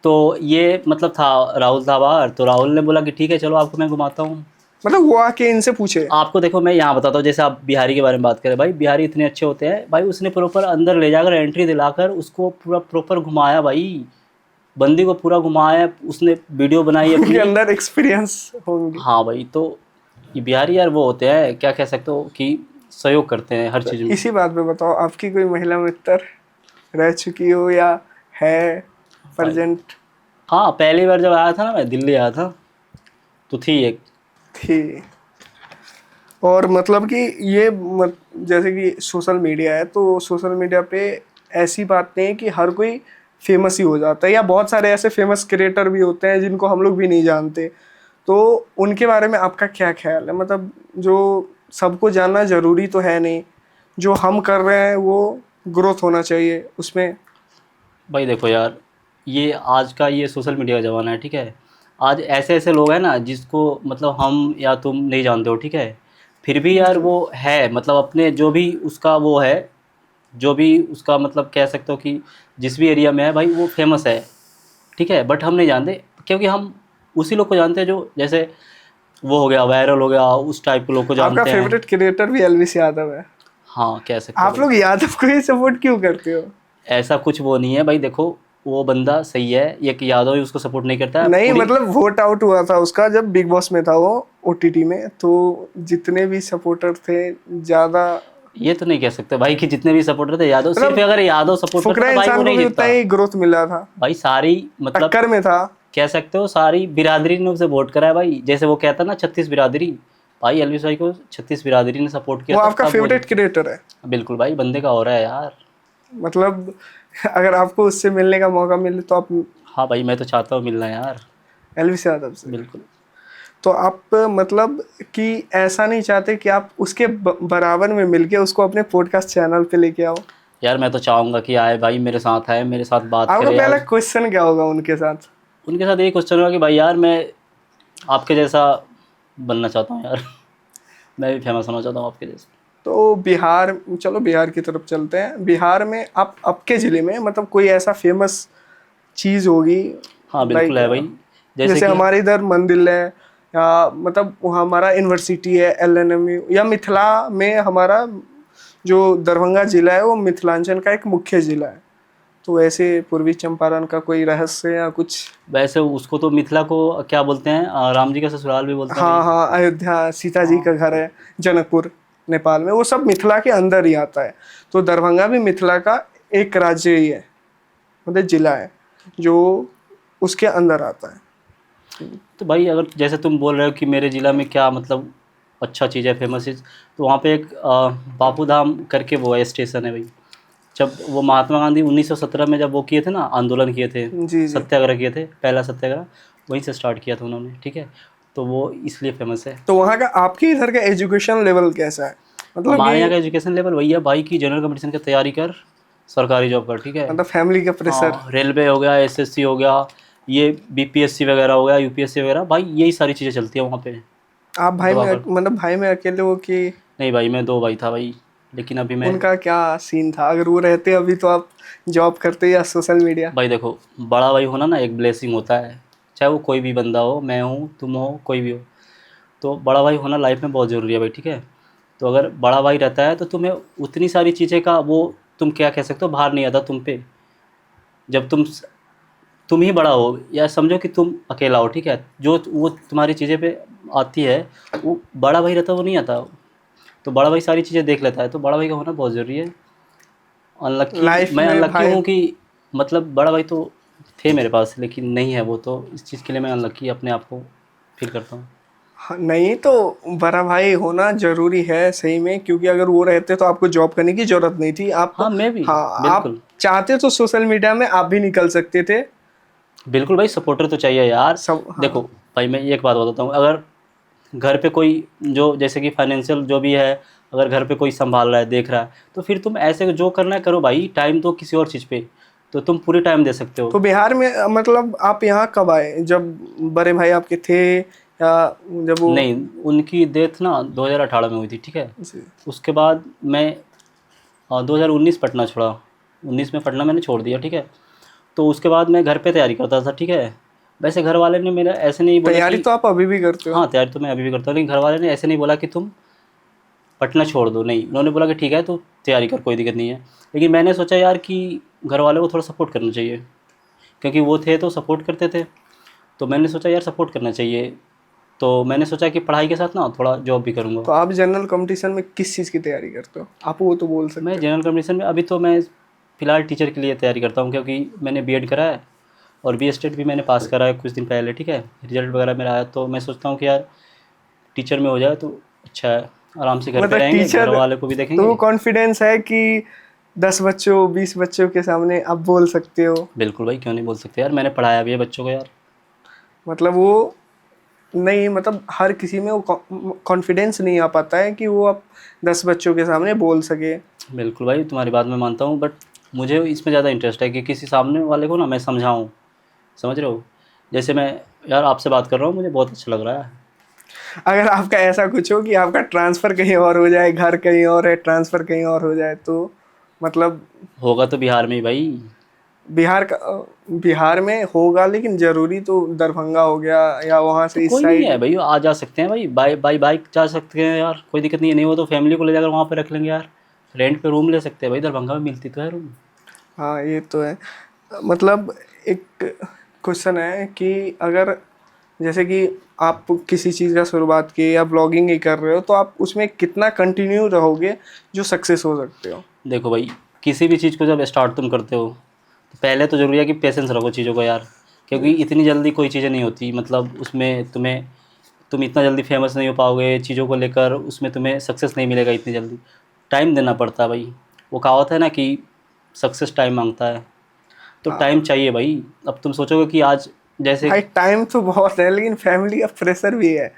S2: तो ये मतलब था, राहुल था बाहर, तो राहुल ने बोला कि ठीक है चलो आपको मैं घुमाता हूँ।
S1: मतलब वो आके इनसे पूछे?
S2: आपको देखो मैं यहाँ बताता हूँ, जैसे आप बिहारी के बारे में बात करें, भाई बिहारी इतने अच्छे होते हैं भाई, उसने प्रॉपर अंदर ले जाकर एंट्री दिलाकर उसको पूरा प्रॉपर घुमाया भाई, बंदी को पूरा घुमाया, उसने वीडियो बनाई
S1: उनके
S2: अपनी।
S1: अंदर एक्सपीरियंस होंगे।
S2: हाँ भाई, तो ये बिहारी यार वो होते हैं, क्या कह सकते हो कि सहयोग करते हैं हर
S1: तो
S2: चीज़ में।
S1: इसी बात पे बताओ, आपकी कोई महिला मित्र रह चुकी हो या है
S2: भाई
S1: प्रेजेंट?
S2: हाँ पहली बार जब आया था ना, मैं दिल्ली आया था, तो थी एक।
S1: थी। और मतलब कि जैसे कि सोशल मीडिया है, तो सोशल मीडिया पे ऐसी बातें हैं कि हर कोई फेमस ही हो जाता है, या बहुत सारे ऐसे फेमस क्रिएटर भी होते हैं जिनको हम लोग भी नहीं जानते। तो उनके बारे में आपका क्या ख्याल है? मतलब जो सबको जानना ज़रूरी तो है नहीं, जो हम कर रहे हैं वो ग्रोथ होना चाहिए उसमें।
S2: भाई देखो यार, ये आज का ये सोशल मीडिया का ज़माना है, ठीक है। आज ऐसे ऐसे लोग हैं ना जिसको मतलब हम या तुम नहीं जानते हो, ठीक है, फिर भी यार
S1: जी।
S2: वो है, मतलब अपने जो भी उसका वो है, जो भी उसका मतलब कह सकते हो कि जिस भी एरिया में है भाई वो फेमस है, ठीक है, बट हम नहीं जानते, क्योंकि हम उसी लोग को जानते हैं जो जैसे वो हो गया वायरल हो गया, उस टाइप के लोग को
S1: आपका
S2: जानते हैं।
S1: फेवरेट क्रिएटर भी एलविस यादव है।
S2: हाँ कह सकते हो
S1: आप
S2: भाई।
S1: लोग यादव को ही सपोर्ट क्यों करते हो?
S2: ऐसा कुछ वो नहीं है भाई, देखो वो बंदा सही है, ये कि यादव ही उसको सपोर्ट नहीं करता है
S1: नहीं
S2: पूरी।
S1: मतलब वोट आउट हुआ था उसका जब बिग बॉस में था वो, ओटीटी में, तो जितने भी सपोर्टर थे ज्यादा,
S2: ये तो नहीं कह सकते भाई कि जितने भी सपोर्टर थे यादव, सिर्फ
S1: मतलब
S2: अगर यादव सपोर्ट करता
S1: फुकरा
S2: तो भाई वो
S1: इंसान को
S2: नहीं
S1: भी उतना
S2: जीतता।
S1: ही ग्रोथ मिला था।
S2: भाई सारी मतलब
S1: टक्कर में था।
S2: कह सकते हो सारी बिरादरी ने उसे वोट करा है भाई, जैसे वो कहता ना 36 बिरादरी, भाई एलविस भाई को 36 बिरादरी ने सपोर्ट किया
S1: वो
S2: था,
S1: आपका
S2: तब वो
S1: फेवरेट
S2: जीता।
S1: क्रिएटर है?
S2: बिल्कुल भाई, बंदे का हो रहा है यार।
S1: मतलब अगर आपको उससे मिलने का मौका मिले तो आप
S2: हाँ भाई मैं तो चाहता हूँ मिलना यार।
S1: एलविस यादव से?
S2: बिल्कुल।
S1: तो आप मतलब कि ऐसा नहीं चाहते कि आप उसके बराबर में मिलके उसको अपने पॉडकास्ट चैनल पे लेके आओ?
S2: यार मैं तो चाहूँगा कि आए भाई, मेरे साथ आए, मेरे साथ बात
S1: आपका
S2: करे
S1: पहला
S2: यार।
S1: क्वेश्चन क्या होगा उनके साथ?
S2: उनके साथ यही क्वेश्चन होगा कि भाई यार मैं आपके जैसा बनना चाहता हूँ यार। मैं भी फेमस होना चाहता हूँ आपके जैसे।
S1: तो बिहार, चलो बिहार की तरफ चलते हैं। बिहार में आप आपके ज़िले में मतलब कोई ऐसा फेमस चीज़ होगी,
S2: हाँ बिल्कुल
S1: लाइक
S2: है भाई, जैसे
S1: जैसे
S2: कि
S1: हमारे इधर मंदिर है, या मतलब वहाँ हमारा यूनिवर्सिटी है एलएनएमयू, या मिथिला में हमारा जो दरभंगा ज़िला है वो मिथिलांचल का एक मुख्य ज़िला है, तो वैसे पूर्वी चंपारण का कोई रहस्य या कुछ?
S2: वैसे उसको तो मिथिला को क्या बोलते हैं, राम जी का ससुराल भी बोलते हैं
S1: हाँ
S2: भाई।
S1: हाँ, अयोध्या सीता जी का
S2: हाँ
S1: घर है, जनकपुर नेपाल में, वो सब मिथिला के अंदर ही आता है। तो दरभंगा भी मिथिला का एक राज्य ही है, मतलब जिला है जो उसके अंदर आता है।
S2: तो भाई अगर जैसे तुम बोल रहे हो कि मेरे ज़िला में क्या मतलब अच्छा चीज़ है, फेमस चीज़, तो वहाँ पे एक बापू धाम करके वो है, स्टेशन है भाई। जब वो महात्मा गांधी 1917 में जब वो किए थे ना, आंदोलन किए थे,
S1: जी जी।
S2: सत्याग्रह किए थे, पहला सत्याग्रह वहीं से स्टार्ट किया था उन्होंने, ठीक है, तो वो इसलिए फेमस है।
S1: तो वहाँ का आपके इधर का एजुकेशन लेवल कैसा है? मतलब
S2: हमारे यहाँ का
S1: कि
S2: एजुकेशन लेवल वही है भाई की जनरल कंपटीशन की तैयारी कर, सरकारी जॉब कर, ठीक है।
S1: मतलब फैमिली का प्रेशर?
S2: हाँ रेलवे हो गया, एसएससी हो गया, ये बीपीएससी वगैरह हो गया, यूपीएससी वगैरह, भाई यही सारी चीज़ें चलती है वहाँ पे।
S1: आप भाई में
S2: दबाकर,
S1: मतलब भाई में अकेले हो कि?
S2: नहीं भाई मैं दो भाई था भाई, लेकिन अभी मैं,
S1: उनका क्या सीन था? अगर वो रहते अभी तो आप जॉब करते या सोशल मीडिया?
S2: भाई देखो बड़ा भाई होना ना एक ब्लेसिंग होता है, चाहे वो कोई भी बंदा हो, मैं हूँ तुम हो कोई भी हो, तो बड़ा भाई होना लाइफ में बहुत ज़रूरी है भाई, ठीक है। तो अगर बड़ा भाई रहता है तो तुम्हें उतनी सारी चीज़ें का वो, तुम क्या कह सकते हो, भार नहीं आता तुम पे। जब तुम ही बड़ा हो, या समझो कि तुम अकेला हो, ठीक है, जो वो तुम्हारी चीज़ें पे आती है, वो बड़ा भाई रहता है वो नहीं आता। तो बड़ा भाई सारी चीज़ें देख लेता है, तो बड़ा भाई का होना बहुत ज़रूरी है। अनलक्की,
S1: लाइफ
S2: मैं
S1: में
S2: अनलक्की
S1: भाई,
S2: हूँ कि मतलब बड़ा भाई तो थे मेरे पास, लेकिन नहीं है वो, तो इस चीज़ के लिए मैं अनलक्की अपने आप को फील करता हूँ।
S1: हाँ, नहीं तो बड़ा भाई होना जरूरी है सही में, क्योंकि अगर वो रहते तो आपको जॉब करने की जरूरत नहीं थी। आप,
S2: हाँ मैं भी,
S1: हाँ, आप
S2: बिल्कुल
S1: चाहते तो सोशल मीडिया में आप भी निकल सकते थे।
S2: बिल्कुल भाई, सपोर्टर तो चाहिए यार।
S1: सब,
S2: देखो
S1: हाँ,
S2: भाई, मैं एक बात बताता हूँ, अगर घर पे कोई जो जैसे कि फाइनेंशियल जो भी है, अगर घर पे कोई संभाल रहा है, देख रहा है, तो फिर तुम ऐसे जो करना है करो भाई, टाइम दो किसी और चीज़ पे, तो तुम पूरे टाइम दे सकते हो।
S1: तो बिहार में मतलब आप यहाँ कब आए, जब बड़े भाई आपके थे, या जब वो,
S2: नहीं, उनकी डेथ ना 2018 में हुई थी, ठीक है।
S1: जी,
S2: उसके बाद मैं 2019 पटना छोड़ा, 19 में पटना मैंने छोड़ दिया, ठीक है। तो उसके बाद मैं घर पे तैयारी करता था, ठीक है। वैसे घर वाले ने मेरा ऐसे नहीं बोला
S1: तैयारी
S2: कि,
S1: तो आप अभी भी करते हो?
S2: हाँ तैयारी तो मैं अभी भी करता हूँ, लेकिन घर वाले ने ऐसे नहीं बोला कि तुम पटना छोड़ दो, नहीं, उन्होंने बोला कि ठीक है तो तैयारी कर, कोई दिक्कत नहीं है। लेकिन मैंने सोचा यार कि घर वालों को थोड़ा सपोर्ट करना चाहिए, क्योंकि वो थे तो सपोर्ट करते थे, तो मैंने सोचा यार सपोर्ट करना चाहिए। तो मैंने सोचा कि पढ़ाई के साथ ना थोड़ा जॉब भी करूँगा।
S1: तो आप जनरल कंपटीशन में किस चीज़ की तैयारी करते हो, आप वो तो बोल
S2: मैं
S1: सकते हो?
S2: जनरल कम्युनिकेशन में अभी तो मैं फ़िलहाल टीचर के लिए तैयारी करता हूँ, क्योंकि मैंने बीएड करा है और बी स्टेट भी मैंने पास करा है कुछ दिन पहले, ठीक है। रिजल्ट वगैरह मेरा आया, तो मैं सोचता हूँ कि यार टीचर में हो जाए तो अच्छा है, आराम से घर पे
S1: मतलब
S2: रहेंगे, घर
S1: टीचर,
S2: वाले को भी
S1: तो वो
S2: देखेंगे।
S1: कॉन्फिडेंस है कि 10 बच्चों 20 बच्चों के सामने आप बोल सकते हो?
S2: बिल्कुल भाई, क्यों नहीं बोल सकते यार, मैंने पढ़ाया भी है बच्चों को यार।
S1: मतलब वो, नहीं मतलब हर किसी में वो कॉन्फिडेंस नहीं आ पाता है कि वो आप 10 बच्चों के सामने बोल सके।
S2: बिल्कुल भाई, तुम्हारी बात मैं मानता हूँ, बट मुझे इसमें ज़्यादा इंटरेस्ट है कि किसी सामने वाले को ना मैं समझाऊँ, समझ रहे हो। जैसे मैं यार आपसे बात कर रहा हूँ, मुझे बहुत अच्छा लग रहा है।
S1: अगर आपका ऐसा कुछ हो कि आपका ट्रांसफ़र कहीं और हो जाए, घर कहीं और है, ट्रांसफ़र कहीं और हो जाए, तो मतलब
S2: होगा तो बिहार में ही भाई।
S1: बिहार का, बिहार में होगा, लेकिन ज़रूरी तो दरभंगा हो गया या वहाँ
S2: तो
S1: से इस
S2: कोई नहीं है
S1: साइड।
S2: भाई, आ जा सकते हैं भाई, बाइक जा सकते हैं यार, कोई दिक्कत नहीं है। नहीं हो तो फैमिली को ले जाकर वहाँ पे रख लेंगे यार, रेंट पे रूम ले सकते हैं भाई, दरभंगा में मिलती तो है रूम।
S1: हाँ ये तो है। मतलब एक क्वेश्चन है कि अगर, जैसे कि आप किसी चीज़ का शुरुआत की या ब्लॉगिंग ही कर रहे हो, तो आप उसमें कितना कंटिन्यू रहोगे जो सक्सेस हो सकते हो?
S2: देखो भाई, किसी भी चीज़ को जब स्टार्ट तुम करते हो, तो पहले तो ज़रूरी है कि पेशेंस रखो चीज़ों को यार, क्योंकि इतनी जल्दी कोई चीज़ें नहीं होती, मतलब उसमें तुम इतना जल्दी फेमस नहीं हो पाओगे चीज़ों को लेकर, उसमें तुम्हें सक्सेस नहीं मिलेगा इतनी जल्दी, टाइम देना पड़ता है भाई। वो कहावत है ना कि सक्सेस टाइम मांगता है, तो टाइम
S1: हाँ
S2: चाहिए भाई। अब तुम सोचोगे कि आज, जैसे,
S1: भाई, टाइम तो बहुत है, लेकिन फैमिली का प्रेशर भी है।
S2: मैं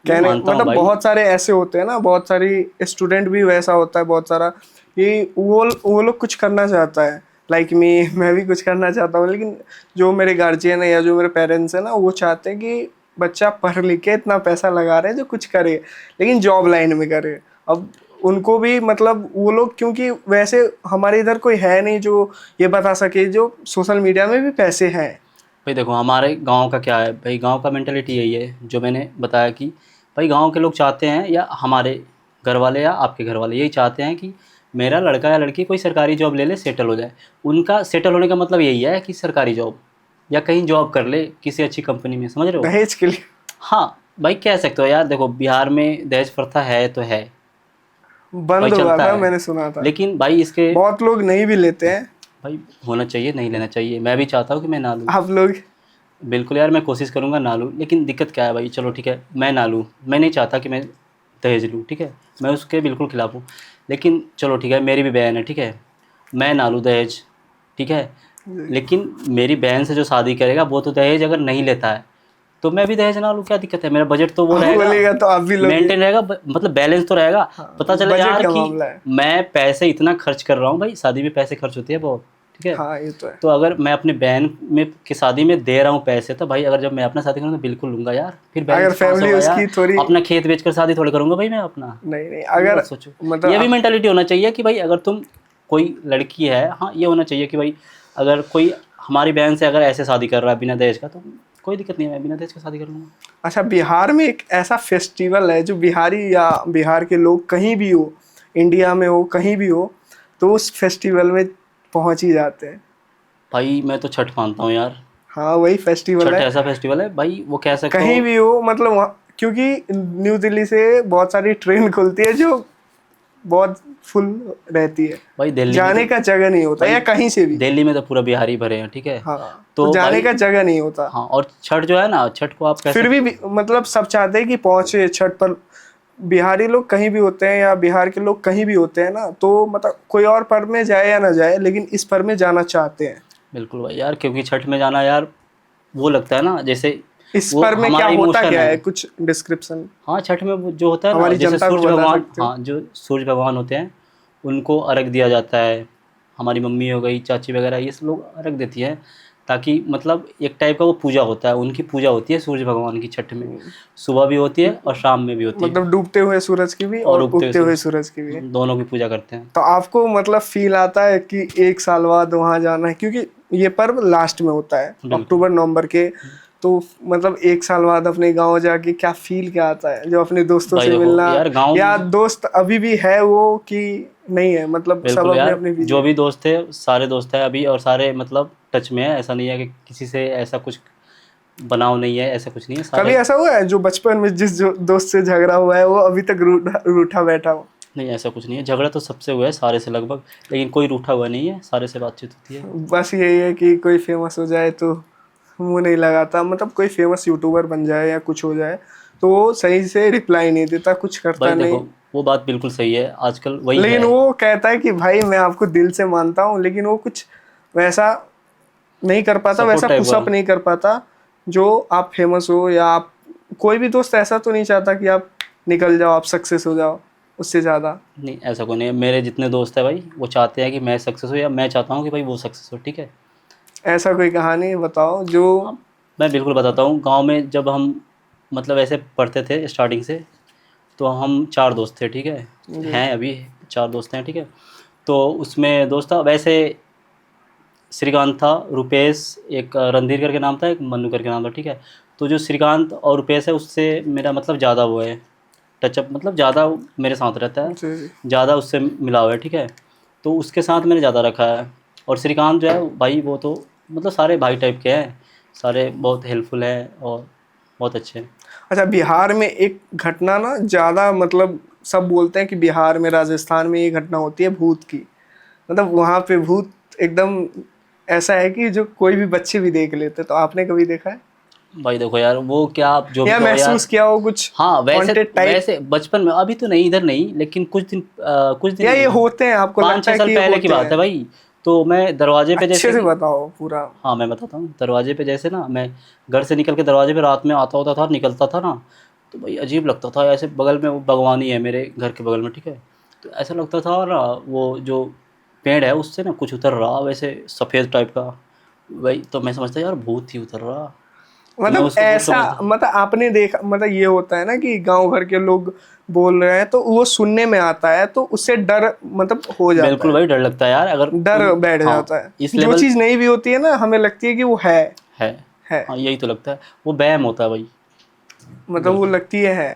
S1: कहने
S2: मानता हूँ
S1: मतलब
S2: भाई।
S1: बहुत सारे ऐसे होते हैं ना, बहुत सारी स्टूडेंट भी वैसा होता है बहुत सारा, कि वो लोग कुछ करना चाहता है, लाइक मी मैं भी कुछ करना चाहता हूँ, लेकिन जो मेरे गार्जियन है या जो मेरे पेरेंट्स हैं ना, वो चाहते हैं कि बच्चा पढ़ लिख के इतना पैसा लगा रहे हैं जो कुछ करे, लेकिन जॉब लाइन में करे। अब उनको भी मतलब वो लोग, क्योंकि वैसे हमारे इधर कोई है नहीं जो ये बता सके जो सोशल मीडिया में भी पैसे हैं।
S2: भाई देखो, हमारे गांव का क्या है भाई, गांव का मेंटेलिटी यही है जो मैंने बताया कि भाई गांव के लोग चाहते हैं, या हमारे घर वाले या आपके घर वाले यही चाहते हैं कि मेरा लड़का या लड़की कोई सरकारी जॉब ले ले, सेटल हो जाए। उनका सेटल होने का मतलब यही है कि सरकारी जॉब या कहीं जॉब कर ले किसी अच्छी कंपनी में, समझ रहे हो।
S1: दहेज के लिए
S2: हाँ भाई, कह सकते हो यार, देखो बिहार में दहेज प्रथा है तो है भाई,
S1: बंद हुआ
S2: चलता
S1: था,
S2: है।
S1: मैंने सुना था।
S2: लेकिन भाई इसके,
S1: बहुत लोग नहीं भी लेते हैं।
S2: भाई होना चाहिए, नहीं लेना चाहिए, मैं भी चाहता हूँ कि मैं ना लूँ।
S1: आप लोग,
S2: बिल्कुल यार, मैं कोशिश करूँगा ना लूँ, लेकिन दिक्कत क्या है भाई, चलो ठीक है मैं ना लूँ, मैं नहीं चाहता कि मैं दहेज लूँ, ठीक है, मैं उसके बिल्कुल खिलाफ हूँ। लेकिन चलो ठीक है, मेरी भी बहन है, ठीक है, मैं ना लूँ दहेज, ठीक है। लेकिन मेरी बहन से जो शादी करेगा वो तो दहेज अगर नहीं लेता है, तो मैं भी दहेज ना लूँ, क्या दिक्कत है, मेरा बजट तो वो
S1: आप
S2: रहेगा,
S1: बोलेगा तो आप भी लोगे।
S2: मेंटेन रहेगा, मतलब बैलेंस तो रहेगा।
S1: हाँ,
S2: पता चले
S1: बजट
S2: यार
S1: का
S2: कि
S1: मामला है।
S2: मैं पैसे इतना खर्च कर रहा हूँ, भाई शादी में पैसे खर्च होती है बहुत, ठीक है।
S1: हाँ ये तो है।
S2: तो अगर मैं अपनी बहन में की शादी में दे रहा हूँ पैसे, तो भाई अगर जब मैं अपना शादी करूँगा तो बिल्कुल लूँगा यार, फिर
S1: अगर
S2: बैलेंस कहाँ से
S1: फैमिली
S2: होगा
S1: उसकी
S2: यार।
S1: थोड़ी,
S2: अपना खेत बेचकर शादी थोड़ी करूँगा भाई मैं अपना,
S1: नहीं नहीं,
S2: ये
S1: अगर
S2: मत सोचो।
S1: मतलब
S2: ये भी
S1: आप,
S2: मेंटालिटी होना चाहिए कि भाई अगर तुम कोई लड़की है, हाँ ये होना चाहिए कि भाई अगर कोई हमारी बहन से अगर ऐसे शादी कर रहा है बिना दहेज का, तो कोई दिक्कत नहीं है, मैं बिना दहेज के शादी कर लूँगा।
S1: अच्छा, बिहार में एक ऐसा फेस्टिवल है जो बिहारी या बिहार के लोग कहीं भी हो, इंडिया में हो, कहीं भी हो, तो उस फेस्टिवल में पहुंच ही जाते हैं।
S2: भाई मैं तो छठ मानता हूँ यार।
S1: हाँ, वही फेस्टिवल
S2: छठ
S1: है,
S2: ऐसा फेस्टिवल है भाई, वो कह सकते
S1: कहीं
S2: हो।
S1: भी हो, मतलब वहाँ, क्योंकि न्यू दिल्ली से बहुत सारी ट्रेन खुलती है जो बहुत फुल रहती है,
S2: भाई दिल्ली में
S1: जाने
S2: तो
S1: का जगह नहीं होता,
S2: भाई
S1: या कहीं से भी।
S2: दिल्ली में तो पूरा बिहारी भरे हैं, ठीक है।
S1: हाँ, तो
S2: तो
S1: जाने
S2: भाई
S1: का जगह नहीं होता।
S2: हाँ, और छठ जो है ना, छठ को आप कैसे,
S1: फिर भी मतलब सब चाहते हैं कि पहुंचे छठ पर। बिहारी लोग कहीं भी होते हैं या बिहार के लोग कहीं भी होते हैं ना, तो मतलब कोई और पर्व में जाए या ना जाए, लेकिन इस पर्व में जाना चाहते हैं।
S2: बिल्कुल भाई यार, क्योंकि छठ में जाना यार वो लगता है ना जैसे
S1: इस
S2: वो
S1: पर्व में क्या
S2: हमारा
S1: होता
S2: इमोशन
S1: क्या
S2: है।
S1: है, कुछ डिस्क्रिप्शन
S2: हाँ, छठ में वो जो होता है ना,
S1: हमारी
S2: जैसे
S1: जनता को
S2: सूर्य
S1: बता
S2: भगवान,
S1: सकते हो?
S2: हाँ जो सूर्य भगवान होते हैं उनको अर्घ दिया जाता है। हमारी मम्मी हो गई, चाची वगैरह, ये सब लोग अर्घ देती हैं, ताकि मतलब एक टाइप का वो पूजा होता है, उनकी पूजा होती है सूर्य भगवान की छठ में। सुबह भी होती है और शाम में भी होती है,
S1: मतलब डूबते हुए सूरज की भी
S2: और
S1: और
S2: उगते हुए
S1: उगते हुए
S2: सूरज,
S1: सूरज की भी।
S2: दोनों की पूजा करते हैं।
S1: तो आपको मतलब फील आता है कि एक साल बाद वहां जाना है, क्योंकि ये पर्व लास्ट में होता है,
S2: बिल्कुल।
S1: अक्टूबर नवंबर के। तो मतलब एक साल बाद अपने गांव जाके क्या फील क्या आता है, जो अपने दोस्तों
S2: भाई
S1: से
S2: देखो
S1: मिलना,
S2: यार, गाँव
S1: या
S2: में
S1: दोस्त अभी भी है वो कि नहीं है, मतलब सब
S2: बिल्कुल
S1: अपने
S2: यार,
S1: अपने बिजी
S2: जो
S1: है।
S2: भी दोस्त थे सारे दोस्त हैं अभी, और सारे मतलब टच में है। ऐसा नहीं है कि किसी से ऐसा कुछ बनाव नहीं है, ऐसा कुछ नहीं है,
S1: कभी
S2: सारे।
S1: ऐसा हुआ है जो बचपन में जिस जो दोस्त से झगड़ा हुआ है वो अभी तक रूठा रूठा बैठा हो?
S2: नहीं, ऐसा कुछ नहीं है, झगड़ा तो सबसे हुआ है, सारे से लगभग, लेकिन कोई रूठा हुआ नहीं है, सारे से बातचीत होती है।
S1: बस यही है कि कोई फेमस हो जाए तो मुंह नहीं लगाता, मतलब कोई फेमस यूट्यूबर बन जाए या कुछ हो जाए तो वो सही से रिप्लाई नहीं देता, कुछ करता
S2: भाई
S1: नहीं।
S2: देखो, वो बात बिल्कुल सही है, आजकल वही
S1: लेकिन
S2: है।
S1: वो कहता है कि भाई मैं आपको दिल से मानता हूँ, लेकिन वो कुछ वैसा नहीं कर पाता, वैसा
S2: सपोर्ट टाइप का।
S1: पुशअप नहीं कर पाता जो आप फेमस हो, या आप, कोई भी दोस्त ऐसा तो नहीं चाहता कि आप निकल जाओ, आप सक्सेस हो जाओ उससे ज़्यादा।
S2: नहीं, ऐसा कोई नहीं है, मेरे जितने दोस्त हैं भाई वो चाहते हैं कि मैं सक्सेस हो, या मैं चाहता हूँ कि भाई वो सक्सेस हो, ठीक है।
S1: ऐसा कोई कहानी बताओ जो।
S2: अब मैं बिल्कुल बताता हूँ, गांव में जब हम मतलब ऐसे पढ़ते थे स्टार्टिंग से, तो हम 4 दोस्त थे, ठीक है।
S1: जी।
S2: हैं अभी 4 दोस्त हैं, ठीक है। तो उसमें दोस्त था वैसे, श्रीकांत था, रुपेश, एक रणधीर करके नाम था, एक मन्नू करके नाम था, ठीक है। तो जो श्रीकांत और रुपेश है उससे मेरा मतलब ज़्यादा वो है, टचअप, मतलब ज़्यादा मेरे साथ रहता है,
S1: जी जी।
S2: ज़्यादा उससे मिलाव है, ठीक है। तो उसके साथ मैंने ज़्यादा रखा है। और श्रीकांत जो है भाई, वो तो मतलब सारे भाई टाइप के हैं, सारे बहुत हेल्पफुल हैं और बहुत अच्छे हैं।
S1: अच्छा, बिहार में एक घटना ना ज़्यादा, मतलब सब बोलते हैं कि बिहार में, राजस्थान में ये घटना होती है भूत की, मतलब वहाँ पे भूत एकदम ऐसा है कि जो कोई भी बच्चे भी देख लेते। तो आपने कभी देखा है
S2: भाई देखो यार, वो क्या आप जो भी
S1: या
S2: कहो यार।
S1: महसूस किया हो कुछ
S2: हाँ, वैसे
S1: हॉन्टेड टाइप,
S2: वैसे बचपन में, अभी तो नहीं, इधर नहीं, लेकिन कुछ दिन
S1: या ये
S2: नहीं,
S1: होते हैं, आपको
S2: पाँच
S1: लगता
S2: छः
S1: है
S2: साल
S1: कि ये
S2: पहले की
S1: होते
S2: बात है
S1: हैं?
S2: भाई। तो मैं दरवाजे पे
S1: अच्छे
S2: जैसे
S1: से
S2: कि,
S1: बताओ पूरा।
S2: हाँ मैं बताता हूँ, दरवाजे पे जैसे ना, मैं घर से निकल के दरवाजे पे रात में आता होता था, निकलता था ना, तो भाई अजीब लगता था। ऐसे बगल में वो बागवानी है मेरे घर के बगल में, ठीक है। तो ऐसा लगता था ना, वो जो पेड़ है उससे ना कुछ उतर रहा, वैसे सफ़ेद टाइप का। भाई तो मैं समझता यार भूत ही उतर रहा, तो मैं
S1: मतलब
S2: उसको भूत
S1: ऐसा,
S2: समझता।
S1: मतलब आपने देखा, मतलब ये होता है ना कि गांव घर के लोग बोल रहे हैं तो वो सुनने में आता है, तो उससे डर मतलब हो जाता
S2: बिल्कुल
S1: है,
S2: भाई, डर लगता है यार, अगर
S1: डर
S2: कोई,
S1: बैठ
S2: हाँ,
S1: जाता है।
S2: इस
S1: जो
S2: लेवल
S1: चीज़ नहीं भी होती है ना, हमें लगती है कि वो
S2: है।
S1: है,
S2: हाँ, यही तो लगता है, वो वहम होता है भाई।
S1: मतलब वो
S2: बिल्कुल
S1: लगती है।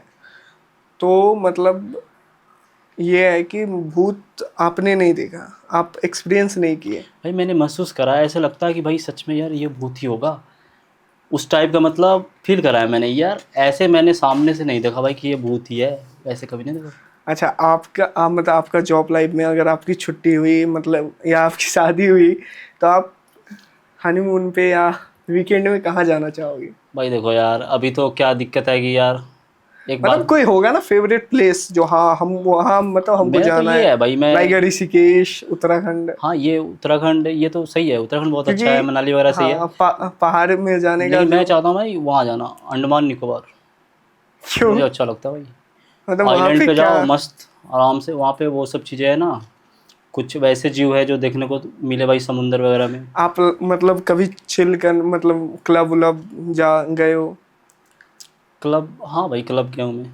S1: तो मतलब ये है कि भूत आपने नहीं देखा, आप एक्सपीरियंस नहीं किए।
S2: भाई, मैंने महसूस करा है, ऐसा लगता है कि भाई सच में यार ये भूत ही होगा, उस टाइप का मतलब फील करा है मैंने यार। ऐसे मैंने सामने से नहीं देखा भाई कि ये भूत ही है, वैसे कभी नहीं देखा।
S1: अच्छा, मतलब आपका जॉब लाइफ में अगर आपकी छुट्टी हुई, मतलब या आपकी शादी हुई, तो आप हनीमून पे या वीकेंड में कहाँ जाना चाहोगे?
S2: भाई देखो यार, अभी तो क्या दिक्कत है कि यार, एक
S1: मतलब
S2: बात,
S1: कोई होगा ना फेवरेट प्लेस जो, हाँ हम वहाँ, मतलब हमको
S2: मेरा तो
S1: जाना
S2: ये
S1: है,
S2: है भाई, मैं,
S1: लाइक ऋषिकेश, उत्तराखंड।
S2: हाँ ये उत्तराखंड, ये तो सही है, उत्तराखंड बहुत
S1: क्योंकि
S2: अच्छा है, मनाली वगैरह सही है।
S1: हाँ, पहाड़ में जाने का
S2: लेकिन मैं
S1: जो,
S2: चाहता हूँ भाई वहाँ जाना, अंडमान निकोबार,
S1: क्यों,
S2: मुझे अच्छा लगता है भाई।
S1: मतलब वहाँ
S2: आइलैंड
S1: पे
S2: पे
S1: क्या?
S2: जाओ मस्त आराम से, वहाँ पे वो सब चीज़ें है ना, कुछ वैसे जीव है जो देखने को मिले भाई समुंदर वगैरह में।
S1: आप मतलब कभी चिल कर, मतलब क्लब उलब जा गए हो?
S2: क्लब, हाँ भाई क्लब गया हूँ मैं,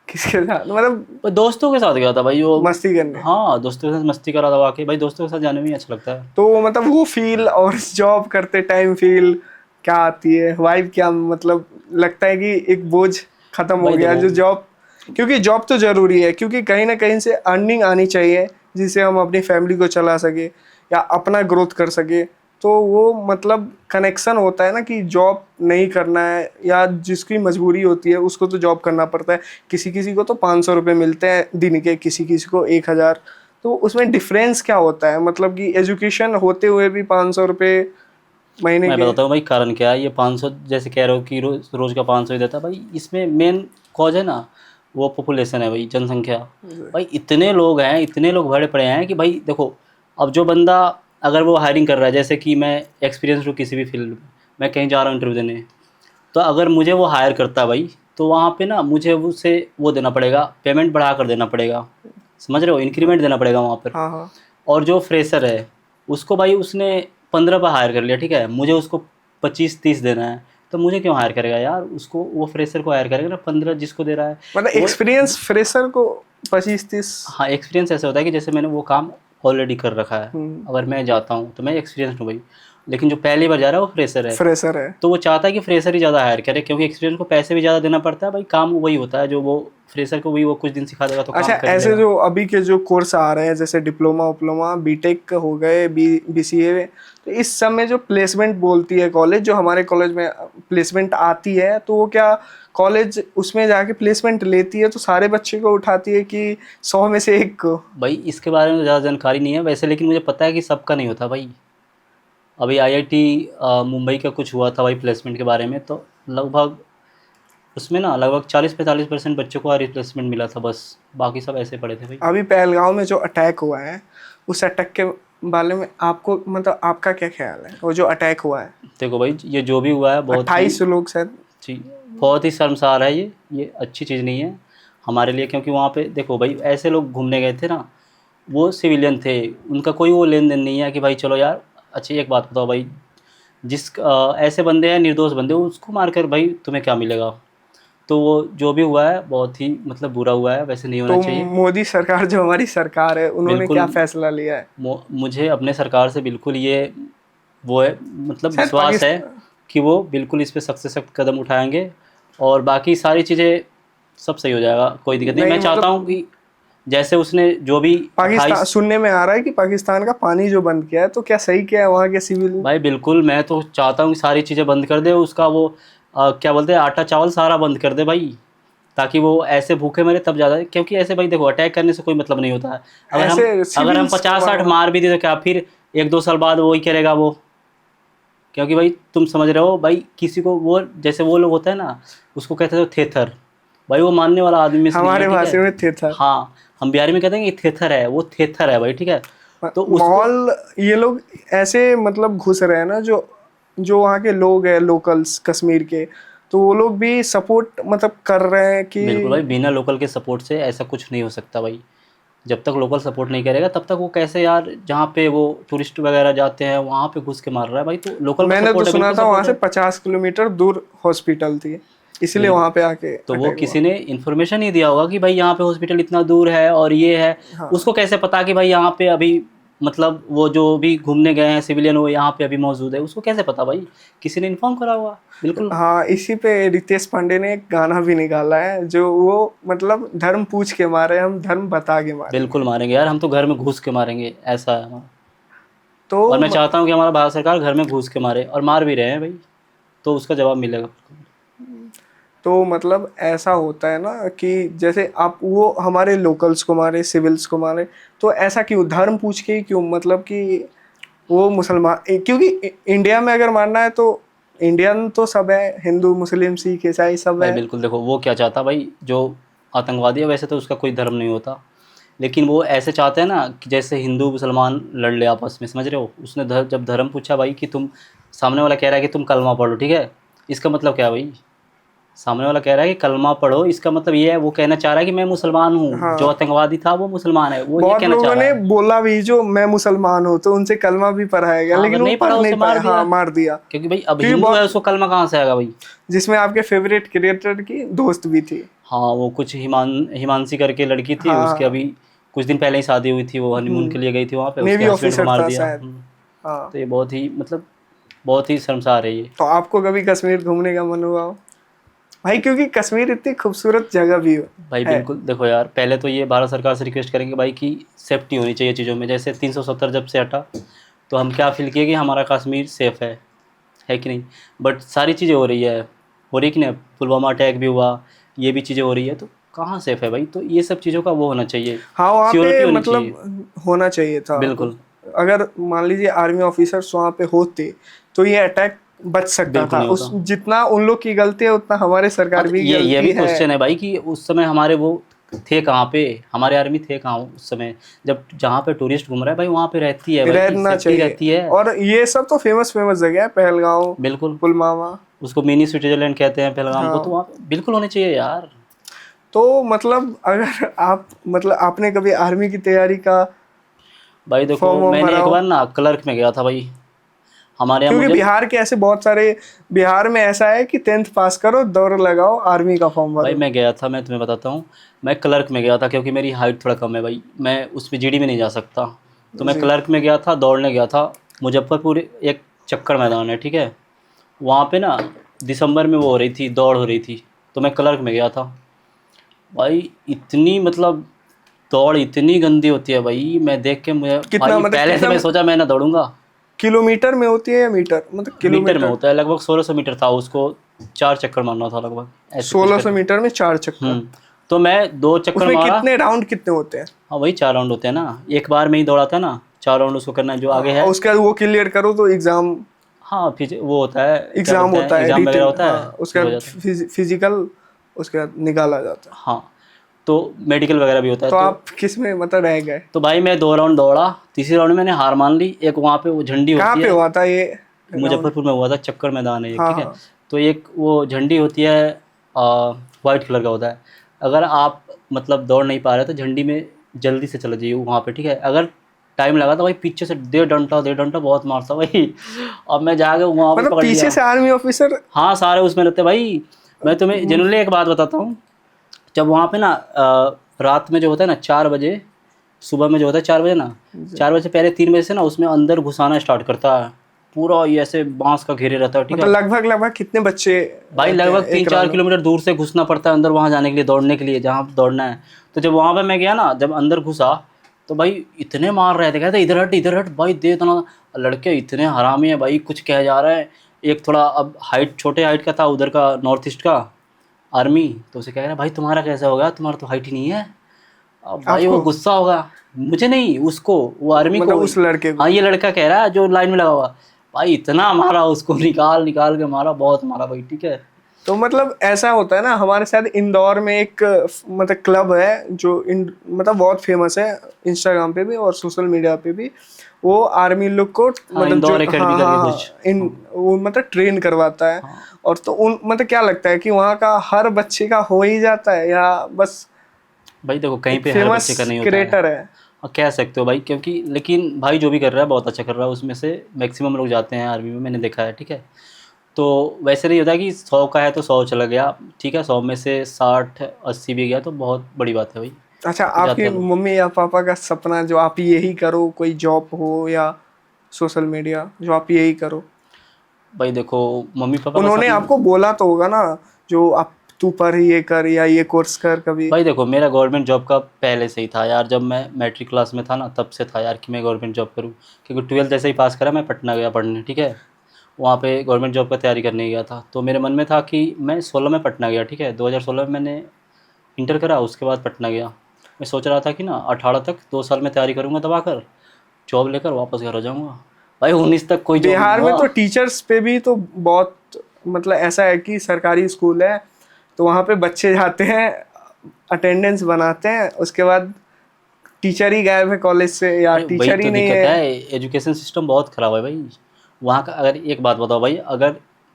S1: किसके साथ, मतलब
S2: पर दोस्तों के साथ गया था भाई वो।
S1: मस्ती करने?
S2: हाँ, दोस्तों के साथ मस्ती करा था वाकई भाई, दोस्तों के साथ जाने में ही अच्छा लगता है।
S1: तो मतलब वो फील और जॉब करते टाइम फील क्या आती है वाइब, क्या मतलब लगता है कि एक बोझ खत्म हो
S2: भाई
S1: गया
S2: देखो,
S1: जो जॉब, क्योंकि जॉब तो जरूरी है, क्योंकि कहीं ना कहीं से अर्निंग आनी चाहिए जिससे हम अपनी फैमिली को चला सके या अपना ग्रोथ कर सके। तो वो मतलब कनेक्शन होता है ना कि जॉब नहीं करना है, या जिसकी मजबूरी होती है उसको तो जॉब करना पड़ता है। किसी किसी को तो 500 रुपये मिलते हैं दिन के, किसी किसी को 1000। तो उसमें डिफरेंस क्या होता है, मतलब कि एजुकेशन होते हुए भी 500 रुपये महीने
S2: मैं
S1: के।
S2: बताता हूँ भाई कारण क्या है। ये 500 जैसे कह रहे हो कि रोज का 500 ही देता है भाई, इसमें मेन कॉज है ना, वो पॉपुलेशन है भाई, जनसंख्या। भाई इतने लोग हैं, इतने लोग भरे पड़े हैं कि भाई देखो, अब जो बंदा अगर वो हायरिंग कर रहा है, जैसे कि मैं एक्सपीरियंस हूँ किसी भी फील्ड में, मैं कहीं जा रहा हूँ इंटरव्यू देने, तो अगर मुझे वो हायर करता है भाई, तो वहाँ पे ना मुझे उसे वो देना पड़ेगा, पेमेंट बढ़ा कर देना पड़ेगा, समझ रहे हो, इंक्रीमेंट देना पड़ेगा वहाँ पर।
S1: हाँ हाँ।
S2: और जो फ्रेशर है उसको भाई उसने 15 पर हायर कर लिया, ठीक है, मुझे उसको 25-30 देना है, तो मुझे क्यों हायर करेगा यार, उसको वो फ्रेशर को हायर करेगा ना 15 जिसको दे रहा है
S1: मतलब
S2: वो।
S1: एक्सपीरियंस फ्रेशर को 25-30।
S2: हाँ, एक्सपीरियंस ऐसा होता है कि जैसे मैंने वो काम ऑलरेडी कर रखा है,
S1: हम्म।
S2: अगर मैं जाता हूँ तो मैं एक्सपीरियंस हूँ भाई, लेकिन जो पहली बार जा रहा है वो फ्रेशर है,
S1: फ्रेशर है।
S2: तो वो चाहता है कि फ्रेशर ही ज़्यादा हायर करे, क्योंकि एक्सपीरियंस को पैसे भी ज़्यादा देना पड़ता है भाई, काम वही होता है जो वो फ्रेशर को, वही वो कुछ दिन सिखा देगा तो
S1: अच्छा,
S2: काम कर
S1: ऐसे
S2: लेगा।
S1: जो अभी के जो कोर्स आ रहे हैं जैसे डिप्लोमा उप्लोमा बीटेक हो गए, बीसीए, तो इस समय जो प्लेसमेंट बोलती है कॉलेज, जो हमारे कॉलेज में प्लेसमेंट आती है, तो वो क्या कॉलेज उसमें जाके प्लेसमेंट लेती है तो सारे बच्चे को उठाती है कि 100 में से एक को?
S2: भाई इसके बारे में ज़्यादा जानकारी नहीं है वैसे, लेकिन मुझे पता है कि सबका नहीं होता भाई। अभी आईआईटी मुंबई का कुछ हुआ था भाई प्लेसमेंट के बारे में, तो लगभग उसमें ना लगभग 40-45% बच्चों को रिप्लेसमेंट मिला था बस, बाकी सब ऐसे पड़े थे भाई।
S1: अभी पहलगांव में जो अटैक हुआ है, उस अटैक के बारे में आपको मतलब आपका क्या ख्याल है, वो जो अटैक हुआ है?
S2: देखो भाई, ये जो भी हुआ है बहुत ही
S1: 28 लोग शायद।
S2: जी, बहुत ही शर्मसार है ये अच्छी चीज़ नहीं है हमारे लिए, क्योंकि वहाँ पे देखो भाई ऐसे लोग घूमने गए थे ना, वो सिविलियन थे, उनका कोई वो लेन देन नहीं है कि भाई चलो यार। अच्छा एक बात बताओ भाई, ऐसे बंदे हैं निर्दोष बंदे, उसको मारकर भाई तुम्हें क्या मिलेगा। तो वो जो भी हुआ है बहुत ही मतलब बुरा हुआ है, वैसे नहीं होना
S1: तो
S2: चाहिए।
S1: मोदी सरकार, जो हमारी सरकार है, उन्होंने
S2: बिल्कुल,
S1: क्या फैसला लिया है?
S2: मुझे अपने सरकार से बिल्कुल ये वो है, मतलब
S1: शायद
S2: विश्वास है
S1: पाकिस्तान।
S2: कि वो बिल्कुल इस पे सख्त से सख्त कदम उठाएंगे, और बाकी सारी चीज़ें सब सही हो जाएगा, कोई दिक्कत नहीं।
S1: नहीं
S2: मैं चाहता
S1: मतलब
S2: हूँ कि जैसे उसने जो भी
S1: पाकिस्तान,
S2: 28,
S1: सुनने में आ रहा है कि पाकिस्तान का पानी जो बंद किया है, तो क्या सही किया है वहाँ के सिविल?
S2: भाई बिल्कुल, मैं तो चाहता हूँ कि सारी चीज़ें बंद कर दे, उसका वो क्या बोलते हैं, आटा चावल सारा बंद कर दे भाई, ताकि वो ऐसे भूखे मरे तब ज़्यादा, क्योंकि ऐसे भाई देखो अटैक करने से कोई मतलब नहीं होता है।
S1: ऐसे
S2: अगर हम
S1: सिविल्स को
S2: 50-60
S1: मारना।
S2: मार भी दे तो क्या फिर 1-2 साल बाद वही करेगा वो, क्योंकि भाई तुम समझ रहे हो भाई, किसी को वो जैसे वो लोग होता है ना, उसको कहते थे थेथर, भाई वो मानने वाला आदमी में से नहीं है,
S1: हमारे
S2: ठीक है।
S1: भाषा में थे था।
S2: हाँ, हम बिहारी में कहते हैं कि थेथर है, वो थेथर है भाई, ठीक है। तो उसको
S1: माहौल, ये लोग ऐसे मतलब घुस रहे हैं ना, जो जो वहाँ के लोग हैं लोकल्स कश्मीर के, तो वो लोग भी सपोर्ट मतलब कर रहे हैं कि।
S2: बिल्कुल भाई, बिना लोकल के सपोर्ट से ऐसा कुछ नहीं हो सकता भाई। जब तक लोकल सपोर्ट नहीं करेगा तब तक वो कैसे यार, जहाँ पे वो टूरिस्ट वगैरह जाते हैं वहाँ पे घुस के मार रहा है भाई, तो लोकल का
S1: मैंने तो
S2: सपोर्ट है,
S1: सुना
S2: बिल्कुल
S1: था वहाँ
S2: सपोर्ट
S1: से
S2: है।
S1: 50 किलोमीटर दूर हॉस्पिटल थी, इसलिए
S2: बिल्कुल,
S1: वहाँ पे आके
S2: तो वो
S1: अटैक हुआ।
S2: किसी ने इन्फॉर्मेशन नहीं दिया होगा कि भाई यहाँ पे हॉस्पिटल इतना दूर है और ये है।
S1: हाँ
S2: उसको कैसे पता कि भाई यहाँ पे अभी, मतलब वो जो भी घूमने गए हैं सिविलियन वो यहाँ पे अभी मौजूद है, उसको कैसे पता भाई, किसी ने इन्फॉर्म करा होगा। बिल्कुल,
S1: हाँ, इसी पे रितेश पांडे ने एक गाना भी निकाला है, जो वो मतलब धर्म पूछ के मारे, हम धर्म बता के
S2: बिल्कुल
S1: मारेंगे।
S2: मारेंगे यार, हम तो घर में घुस के मारेंगे, ऐसा है हमारा।
S1: तो
S2: और मैं चाहता हूँ कि हमारा भारत सरकार घर में घुस के मारे, और मार भी रहे हैं भाई, तो उसका जवाब मिलेगा।
S1: तो मतलब ऐसा होता है ना कि जैसे आप वो हमारे लोकल्स को मारे, सिविल्स को मारे, तो ऐसा क्यों धर्म पूछ के ही क्यों, मतलब कि वो मुसलमान, क्योंकि इंडिया में अगर मानना है तो इंडियन तो सब है, हिंदू मुस्लिम सिख ईसाई सब
S2: भाई
S1: है।
S2: बिल्कुल, देखो वो क्या चाहता भाई, जो आतंकवादी है वैसे तो उसका कोई धर्म नहीं होता, लेकिन वो ऐसे चाहते हैं ना कि जैसे हिंदू मुसलमान लड़ ले आपस में, समझ रहे हो। उसने जब धर्म पूछा भाई कि तुम, सामने वाला कह रहा है कि तुम कलमा पढ़ो, ठीक है, इसका मतलब क्या है भाई, सामने वाला कह रहा है कि कलमा पढ़ो, इसका मतलब ये है, वो कहना चाह रहा है कि मैं मुसलमान हूँ, जो
S1: हाँ,
S2: आतंकवादी था वो मुसलमान है, वो ये
S1: बहुत
S2: कहना चाह
S1: लोगों
S2: रहा
S1: ने
S2: है।
S1: बोला भी जो मैं मुसलमान हूँ, तो उनसे कलमा भी पढ़ाया गया,
S2: हाँ,
S1: लेकिन
S2: अगर
S1: वो
S2: नहीं
S1: पढ़
S2: पढ़ा
S1: नहीं
S2: उसे
S1: पाए।
S2: मार
S1: हाँ,
S2: दिया,
S1: मार दिया।
S2: क्योंकि भाई अब
S1: क्योंकि
S2: हिंदू है,
S1: बहुत,
S2: उसको कलमा कहाँ से आएगा भाई।
S1: जिसमें आपके फेवरेट क्रिएटर की दोस्त भी थी।
S2: हाँ, वो कुछ हिमांशी करके लड़की थी, उसके
S1: हाँ।
S2: अभी कुछ दिन पहले ही शादी हुई थी, वो हनीमून के लिए गई थी वहाँ पे, उसके
S1: नेवी
S2: हस्बैंड को
S1: ऑफिसर
S2: मार
S1: था
S2: दिया।
S1: शायद। हाँ।
S2: तो ये बहुत ही मतलब बहुत ही शर्मसार है ये।
S1: तो आपको कभी कश्मीर घूमने का मन हुआ हो भाई, क्योंकि कश्मीर इतनी खूबसूरत जगह भी
S2: भाई
S1: है।
S2: बिल्कुल, देखो यार, पहले तो ये भारत सरकार से रिक्वेस्ट करेंगे भाई कि सेफ्टी होनी चाहिए चीज़ों में। जैसे 370 जब से हटा तो हम क्या फील किए कि हमारा कश्मीर सेफ़ है कि नहीं। बट सारी चीज़ें हो रही कि नहीं, पुलवामा अटैक भी हुआ, ये भी चीज़ें हो रही है, तो कहाँ सेफ़ है भाई। तो ये सब चीज़ों का वो होना चाहिए,
S1: हाँ, वहाँ
S2: सिक्योरिटी
S1: पे
S2: होनी चाहिए।
S1: मतलब होना चाहिए था।
S2: बिल्कुल
S1: अगर मान लीजिए आर्मी ऑफिसर्स वहाँ पे होते तो ये अटैक बच सकता
S2: बिल्कुल
S1: था।
S2: नहीं
S1: उस
S2: होता।
S1: जितना उन लोग की गलती है उतना हमारे
S2: हाँ,
S1: सरकार
S2: तो
S1: भी
S2: ये
S1: गलती
S2: भी
S1: है।
S2: क्वेश्चन है भाई कि उस समय हमारे वो थे कहाँ पे, हमारे आर्मी थे कहाँ उस समय, जब जहाँ पे टूरिस्ट घूम रहा है भाई वहाँ पे रहती है भाई,
S1: रहना
S2: सेफ्टी
S1: चाहिए।
S2: रहती है।
S1: और ये सब तो फेमस फेमस जगह है, पहलगांव,
S2: बिल्कुल,
S1: पुलवामा।
S2: उसको मिनी स्विट्जरलैंड कहते हैं पहलगाम को, तो
S1: हाँ,
S2: वहाँ पे बिल्कुल होने चाहिए यार।
S1: तो मतलब अगर आप मतलब आपने कभी आर्मी की तैयारी का
S2: भाई देखो,
S1: फॉर्म वॉर्म
S2: मैंने
S1: भरा
S2: एक
S1: हो?
S2: बार ना क्लर्क में गया था भाई, हमारे यहाँ
S1: क्योंकि
S2: मुझे।
S1: बिहार के ऐसे बहुत सारे, बिहार में ऐसा है कि 10th पास करो, दौड़ लगाओ, आर्मी का फॉर्म
S2: भाई
S1: भरो।
S2: मैं गया था, मैं तुम्हें बताता हूँ। मैं क्लर्क में गया था क्योंकि मेरी हाइट थोड़ा कम है भाई, मैं उसमें जीडी में नहीं जा सकता। तो मैं
S1: जी।
S2: क्लर्क में गया था, दौड़ने गया था। मुजफ्फरपुर एक चक्कर मैदान है, ठीक है, वहाँ पे ना दिसंबर में वो हो रही थी, दौड़ हो रही थी, तो मैं क्लर्क में गया था। भाई इतनी मतलब दौड़ इतनी गंदी होती है भाई, मैं देख के मुझे
S1: कितना
S2: भाई,
S1: मतलब
S2: पहले से
S1: कितना
S2: मैं सोचा मैं ना दौड़ूंगा।
S1: किलोमीटर में होती है या मीटर, मतलब
S2: मीटर में
S1: किलोमीटर?
S2: होता है, लगभग 1600 मीटर था, उसको 4 चक्कर मारना था लगभग, ऐसे कुछ
S1: 1600
S2: करके।
S1: मीटर में 4 चक्कर?
S2: तो मैं 2 चक्कर
S1: उसमें
S2: मारा।
S1: कितने राउंड कितने होते हैं?
S2: हाँ वही 4 राउंड होते हैं ना, एक बार में ही दौड़ाता है ना, 4 राउंड उसको करना है जो आगे है।
S1: उसके बाद वो क्लियर करो तो एग्जाम,
S2: हाँ फिर वो होता है, क्या
S1: एग्जाम
S2: बोलते हैं,
S1: होता है
S2: एग्ज़ाम वगैरह
S1: रिटन।
S2: होता
S1: हाँ,
S2: है,
S1: उसके
S2: फिर हो
S1: बाद
S2: जाता है।
S1: फिजिकल, उसके बाद निकाला जाता है।
S2: हाँ, तो मेडिकल वगैरह भी होता है।
S1: तो
S2: तो
S1: आप किस में मतलब रह गए?
S2: भाई मैं 2 राउंड दौड़ा, तीसरे राउंड में मैंने हार मान ली। एक वहाँ पे वो झंडी
S1: कहाँ
S2: होती
S1: पे
S2: है,
S1: हुआ था ये राउंड?
S2: मुजफ्फरपुर में हुआ था, चक्कर मैदान है एक,
S1: हाँ
S2: ठीक है।
S1: हाँ।
S2: तो एक वो झंडी होती है, वाइट कलर का होता है। अगर आप मतलब दौड़ नहीं पा रहे तो झंडी में जल्दी से चले जाइए वहाँ पे, ठीक है। अगर टाइम लगा तो भाई पीछे से दे डंटा बहुत मारता भाई। अब मैं जाके वहाँ पे
S1: मतलब
S2: पकड़
S1: पीछे
S2: लिया।
S1: से आर्मी ऑफिसर?
S2: हाँ सारे उसमें रहते भाई। मैं तुम्हें जनरली एक बात बताता हूँ, जब वहाँ पे ना रात में जो होता है ना 4 बजे, सुबह में जो होता है 4 बजे ना, 4 बजे से पहले 3 बजे से ना उसमें अंदर घुसाना स्टार्ट करता है। पूरा ये ऐसे बांस का घेरे रहता है, ठीक
S1: मतलब
S2: है।
S1: लगभग लगभग कितने बच्चे
S2: भाई
S1: रहते हैं
S2: लगभग तीन
S1: एक
S2: चार
S1: राउंड में?
S2: किलोमीटर दूर से घुसना पड़ता है अंदर, वहाँ जाने के लिए, दौड़ने के लिए, जहाँ दौड़ना है। तो जब वहाँ पे मैं गया ना, जब अंदर घुसा तो भाई इतने मार रहे थे, कहते इधर हट भाई, दे इतना। लड़के इतने हरामी है भाई, कुछ कह जा रहा है। एक थोड़ा अब हाइट, छोटे हाइट का था, उधर का नॉर्थ ईस्ट का आर्मी, तो उसे कह रहा है भाई तुम्हारा कैसा होगा, तुम्हारा तो हाइट ही नहीं है। अब भाई वो
S1: आपको?
S2: गुस्सा होगा, मुझे नहीं, उसको, वो आर्मी
S1: मतलब
S2: को।
S1: उस लड़के को?
S2: हाँ ये लड़का कह रहा है जो लाइन में लगा हुआ। भाई इतना मारा उसको, निकाल निकाल के मारा, बहुत मारा भाई, ठीक है।
S1: तो मतलब ऐसा होता है ना, हमारे साथ इंदौर में एक मतलब क्लब है जो मतलब बहुत फेमस है, इंस्टाग्राम पे भी और सोशल मीडिया पे भी। वो आर्मी लोग को
S2: हाँ
S1: मतलब जो,
S2: इंदौर एकेडमी
S1: हाँ
S2: करके
S1: हाँ
S2: कुछ।
S1: हाँ, इन वो मतलब ट्रेन करवाता है।
S2: हाँ
S1: और तो उन मतलब क्या लगता है कि वहाँ का हर बच्चे का हो ही जाता है या बस
S2: भाई देखो, कहीं
S1: एक
S2: पे हर
S1: फेमस
S2: बच्चे का नहीं होता है।
S1: क्रिएटर है?
S2: और कह सकते हो भाई, क्योंकि लेकिन भाई जो भी कर रहा है बहुत अच्छा कर रहा है, उसमें से मैक्सिमम लोग जाते हैं आर्मी में, मैंने देखा है, ठीक है। तो वैसे नहीं होता कि 100 का है तो 100 चला गया, ठीक है, 100 में से 60-80 भी गया तो बहुत बड़ी बात है भाई।
S1: अच्छा,
S2: तो जाते
S1: आपकी
S2: हैं लोग।
S1: मम्मी या पापा का सपना जो आप यही करो, कोई जॉब हो या सोशल मीडिया, जो आप यही करो?
S2: भाई देखो, मम्मी पापा का
S1: उन्होंने
S2: सपना।
S1: आपको बोला तो होगा ना, जो आप तू पढ़ ये कर या ये कोर्स कर कभी?
S2: भाई देखो, मेरा गवर्नमेंट जॉब का पहले से ही था यार, जब मैं मैट्रिक क्लास में था ना तब से था यार कि मैं गवर्नमेंट जॉब करूँ। क्योंकि 12th जैसे ही पास करा मैं पटना गया पढ़ने, ठीक है। वहाँ पे गवर्नमेंट जॉब का तैयारी करने गया था, तो मेरे मन में था कि मैं 16 में पटना गया, ठीक है, 2016 में मैंने इंटर करा, उसके बाद पटना गया। मैं सोच रहा था कि ना 18 तक 2 साल में तैयारी करूँगा दबा कर, जॉब लेकर वापस घर आ जाऊँगा। भाई 19 तक कोई जॉब नहीं
S1: बिहार में
S2: हुआ।
S1: तो टीचर्स पे भी तो बहुत मतलब ऐसा है कि सरकारी स्कूल है तो वहाँ पे बच्चे जाते हैं, अटेंडेंस बनाते हैं, उसके बाद टीचर ही गायब है कॉलेज से या
S2: अरे वही
S1: टीचर ही
S2: तो
S1: नहीं
S2: दिक्कत
S1: है।
S2: है, एजुकेशन सिस्टम बहुत ख़राब है भाई वहाँ का। अगर एक बात बताओ भाई, अगर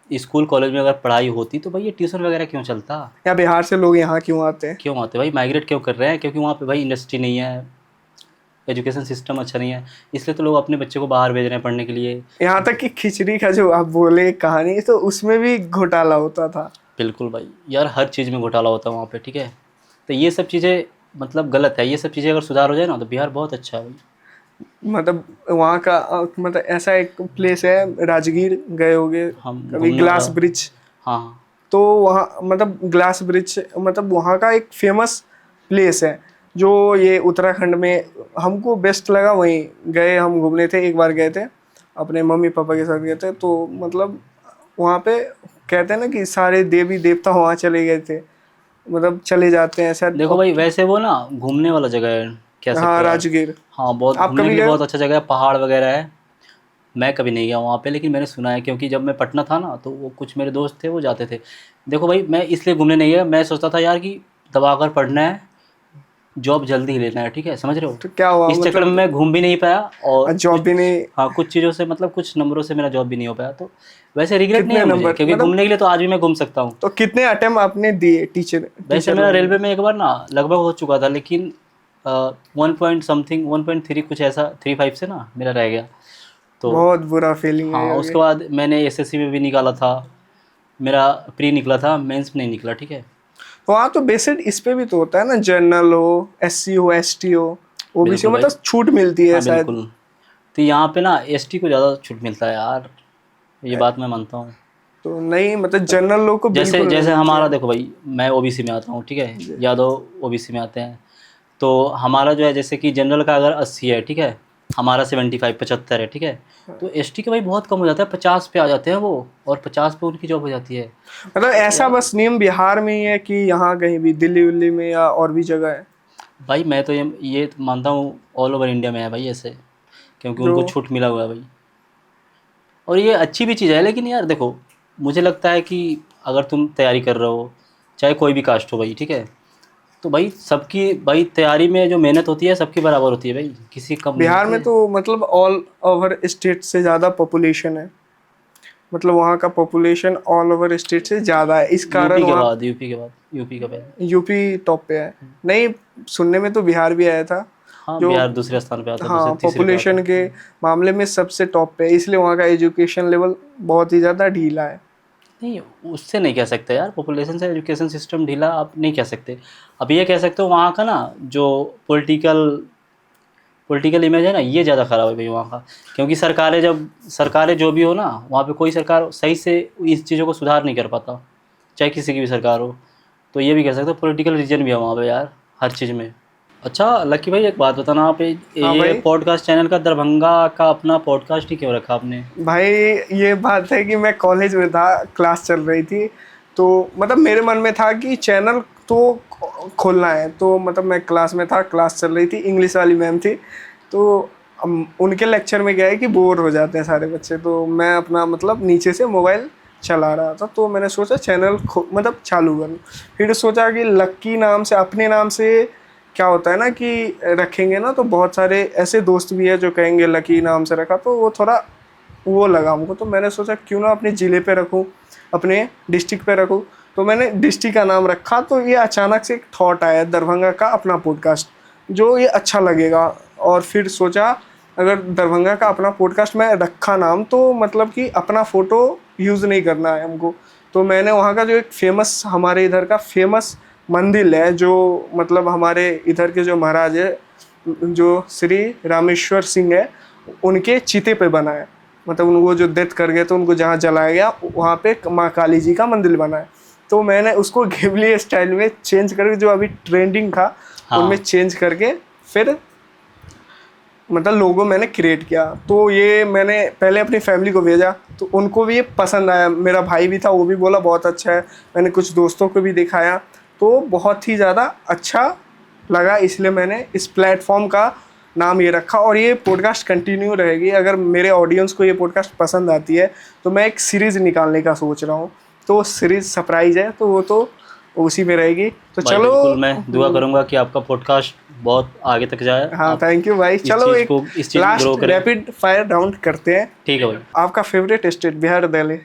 S2: स्कूल कॉलेज में अगर पढ़ाई होती तो भाई ये ट्यूशन वगैरह क्यों चलता।
S1: या बिहार से लोग यहाँ क्यों आते हैं?
S2: क्यों आते भाई, माइग्रेट क्यों कर रहे हैं, क्योंकि वहाँ पे भाई इंडस्ट्री नहीं है, एजुकेशन सिस्टम अच्छा नहीं है, इसलिए तो लोग अपने बच्चे को बाहर भेज रहे हैं पढ़ने के लिए।
S1: यहाँ तक कि खिचड़ी का जो आप बोले कहानी, तो उसमें भी घोटाला होता था।
S2: बिल्कुल भाई यार, हर चीज़ में घोटाला होता है वहाँ पे, ठीक है। तो ये सब चीज़ें मतलब गलत है, ये सब चीज़ें अगर सुधार हो जाए ना तो बिहार बहुत अच्छा है भाई।
S1: मतलब वहाँ का मतलब ऐसा एक प्लेस है, राजगीर गए होगे
S2: हम
S1: कभी,
S2: घूमने
S1: ग्लास
S2: वाला।
S1: ब्रिज।
S2: हाँ हाँ।
S1: तो वहाँ मतलब ग्लास ब्रिज मतलब वहाँ का एक फेमस प्लेस है जो ये उत्तराखंड में हमको बेस्ट लगा। वहीं गए हम घूमने थे, एक बार गए थे अपने मम्मी पापा के साथ गए थे। तो मतलब वहाँ पे कहते हैं ना कि सारे देवी देवता वहाँ चले गए थे, मतलब चले जाते हैं शायद।
S2: देखो भाई वैसे वो ना घूमने वाला जगह है, कह
S1: हाँ,
S2: सकते हो यार।
S1: राजगीर।
S2: हाँ बहुत
S1: आप
S2: घूमने के
S1: कभी
S2: लिए
S1: गए हो?
S2: बहुत अच्छा जगह है, पहाड़ वगैरह है। मैं कभी नहीं गया वहाँ पे, लेकिन मैंने सुना है, क्योंकि जब मैं पटना था ना तो वो कुछ मेरे दोस्त थे वो जाते थे। देखो भाई मैं इसलिए घूमने नहीं गया, मैं सोचता था यार कि दबा कर पढ़ना है, जॉब जल्दी ही लेना है, ठीक है, समझ रहे हो।
S1: तो क्या हुआ
S2: इस चक्कर में
S1: मतलब?
S2: मैं घूम भी नहीं पाया, और
S1: जॉब भी नहीं?
S2: हाँ कुछ चीज़ों से मतलब कुछ नंबरों से मेरा जॉब भी नहीं हो पाया। तो वैसे रिग्रेट नहीं
S1: कितने
S2: है मुझे,
S1: नंबर
S2: क्योंकि
S1: मतलब?
S2: घूमने के लिए तो आज भी मैं घूम सकता हूँ।
S1: तो कितने अटेम्प्ट आपने दिए टीचर
S2: वैसे
S1: टीचर
S2: मेरा
S1: बनने
S2: रेलवे
S1: में?
S2: में एक बार ना लगभग हो चुका था, लेकिन 1 पॉइंट समथिंग 1.3 कुछ ऐसा 3.5 से ना मेरा रह गया। तो
S1: बहुत बुरा फीलिंग है
S2: हाँ
S1: ये।
S2: उसके बाद मैंने एसएससी में भी निकाला था, मेरा प्री निकला था, मेंस में नहीं निकला, ठीक है।
S1: वहाँ तो बेसिक इस पे भी तो होता है ना, जनरल हो, एससी हो, एसटी हो, ओबीसी
S2: बिल्कुल
S1: हो,
S2: भाई।
S1: मतलब छूट मिलती है
S2: हाँ
S1: शायद।
S2: बिल्कुल। तो यहाँ पे ना एसटी को ज़्यादा छूट मिलता है यार, ये बात मैं मानता हूँ।
S1: तो नहीं मतलब जनरल लोग को
S2: जैसे
S1: बिल्कुल नहीं
S2: जैसे
S1: मिलती
S2: हमारा
S1: है।
S2: देखो भाई, मैं ओबीसी में आता हूँ, ठीक है,
S1: जी।
S2: यादव ओबीसी में आते हैं। तो हमारा जो है जैसे कि जनरल का अगर 80 है, ठीक है, हमारा 75 75 है, ठीक है। तो एसटी के भाई बहुत कम हो जाता है, 50 पे आ जाते हैं वो, और 50 पे उनकी जॉब हो जाती है।
S1: मतलब
S2: तो
S1: ऐसा
S2: यार
S1: बस नियम बिहार में ही है कि यहाँ कहीं भी दिल्ली उल्ली में या और भी जगह है
S2: भाई मैं तो ये मानता हूँ ऑल ओवर इंडिया में है भाई ऐसे, क्योंकि
S1: जो?
S2: उनको छूट मिला हुआ है भाई। और ये अच्छी भी चीज़ है, लेकिन यार देखो मुझे लगता है कि अगर तुम तैयारी कर रहे हो, चाहे कोई भी कास्ट हो भाई, ठीक है, तो भाई सबकी भाई तैयारी में जो मेहनत होती है सबकी बराबर होती है भाई, किसी कम नहीं
S1: बिहार
S2: होती
S1: में
S2: है।
S1: तो मतलब ऑल ओवर स्टेट से ज़्यादा पॉपुलेशन है, मतलब वहाँ का पॉपुलेशन ऑल ओवर स्टेट से ज़्यादा है, इस कारण
S2: यूपी के
S1: वहाँ
S2: बाद, यूपी के बाद, यूपी के बाद।
S1: यूपी टॉप पे है। नहीं, सुनने में तो बिहार भी आया था
S2: हाँ
S1: जो,
S2: बिहार दूसरे स्थान पे आता है, दूसरे
S1: हाँ,
S2: तीसरे पे आता
S1: पॉपुलेशन के
S2: है।
S1: मामले में सबसे टॉप पे है, इसलिए वहाँ का एजुकेशन लेवल बहुत ही ज़्यादा ढीला है।
S2: नहीं उससे नहीं कह सकते यार, पॉपुलेशन से एजुकेशन सिस्टम ढीला आप नहीं कह सकते। अब ये कह सकते हो वहाँ का ना जो पॉलिटिकल पॉलिटिकल इमेज है ना, ये ज़्यादा ख़राब है भाई वहाँ का। क्योंकि सरकारें जो भी हो ना, वहाँ पे कोई सरकार सही से इस चीज़ों को सुधार नहीं कर पाता, चाहे किसी की भी सरकार हो। तो ये भी कह सकते हो पॉलिटिकल रीजन भी है वहाँ पे यार, हर चीज़ में। अच्छा लकी भाई एक बात बताना, आप
S1: हाँ
S2: ये
S1: भाई।
S2: पॉडकास्ट चैनल का दरभंगा का अपना पॉडकास्ट ही क्यों रखा आपने।
S1: भाई ये बात है कि मैं कॉलेज में था, क्लास चल रही थी, तो मतलब मेरे मन में था कि चैनल तो खोलना है। तो मतलब मैं क्लास में था, क्लास चल रही थी, इंग्लिश वाली मैम थी। तो उनके लेक्चर में क्या है कि बोर हो जाते हैं सारे बच्चे, तो मैं अपना मतलब नीचे से मोबाइल चला रहा था, तो मैंने सोचा चैनल मतलब चालू करूँ। फिर सोचा कि लक्की नाम से, अपने नाम से क्या होता है ना कि रखेंगे ना, तो बहुत सारे ऐसे दोस्त भी है जो कहेंगे लकी नाम से रखा, तो वो थोड़ा वो लगा हमको। तो मैंने सोचा क्यों ना अपने ज़िले पे रखूँ, अपने डिस्ट्रिक्ट पे रखूँ। तो मैंने डिस्ट्रिक्ट का नाम रखा। तो ये अचानक से एक थॉट आया दरभंगा का अपना पॉडकास्ट, जो ये अच्छा लगेगा। और फिर सोचा अगर दरभंगा का अपना पॉडकास्ट मैं रखा नाम, तो मतलब कि अपना फ़ोटो यूज़ नहीं करना है हमको। तो मैंने वहाँ का जो एक फेमस, हमारे इधर का फेमस मंदिर है, जो मतलब हमारे इधर के जो महाराज है, जो श्री रामेश्वर सिंह है, उनके चीते पे बना है। मतलब उनको जो डेथ कर गए तो उनको जहाँ जलाया गया, वहाँ पे माँ काली जी का मंदिर बना है। तो मैंने उसको घिबली स्टाइल में चेंज करके, जो अभी ट्रेंडिंग था उनमें
S2: हाँ
S1: चेंज करके, फिर मतलब लोगो मैंने क्रिएट किया। तो ये मैंने पहले अपनी फैमिली को भेजा, तो उनको भी ये पसंद आया। मेरा भाई भी था, वो भी बोला बहुत अच्छा है। मैंने कुछ दोस्तों को भी दिखाया, तो बहुत ही ज़्यादा अच्छा लगा, इसलिए मैंने इस प्लेटफॉर्म का नाम ये रखा। और ये पॉडकास्ट कंटिन्यू रहेगी, अगर मेरे ऑडियंस को ये पॉडकास्ट पसंद आती है तो मैं एक सीरीज़ निकालने का सोच रहा हूँ। तो सीरीज़ सरप्राइज़ है, तो वो तो उसी में रहेगी। तो
S2: भाई
S1: चलो।
S2: बिल्कुल, मैं दुआ करूँगा कि आपका पॉडकास्ट बहुत आगे तक जाए,
S1: हाँ,
S2: आप
S1: थैंक यू भाई। चलो एक
S2: इस चीज़ को ग्रो
S1: लास्ट
S2: करें।
S1: रैपिड फायर राउंड करते हैं।
S2: ठीक है भाई।
S1: आपका फेवरेट स्टेट? बिहार, दिल्ली?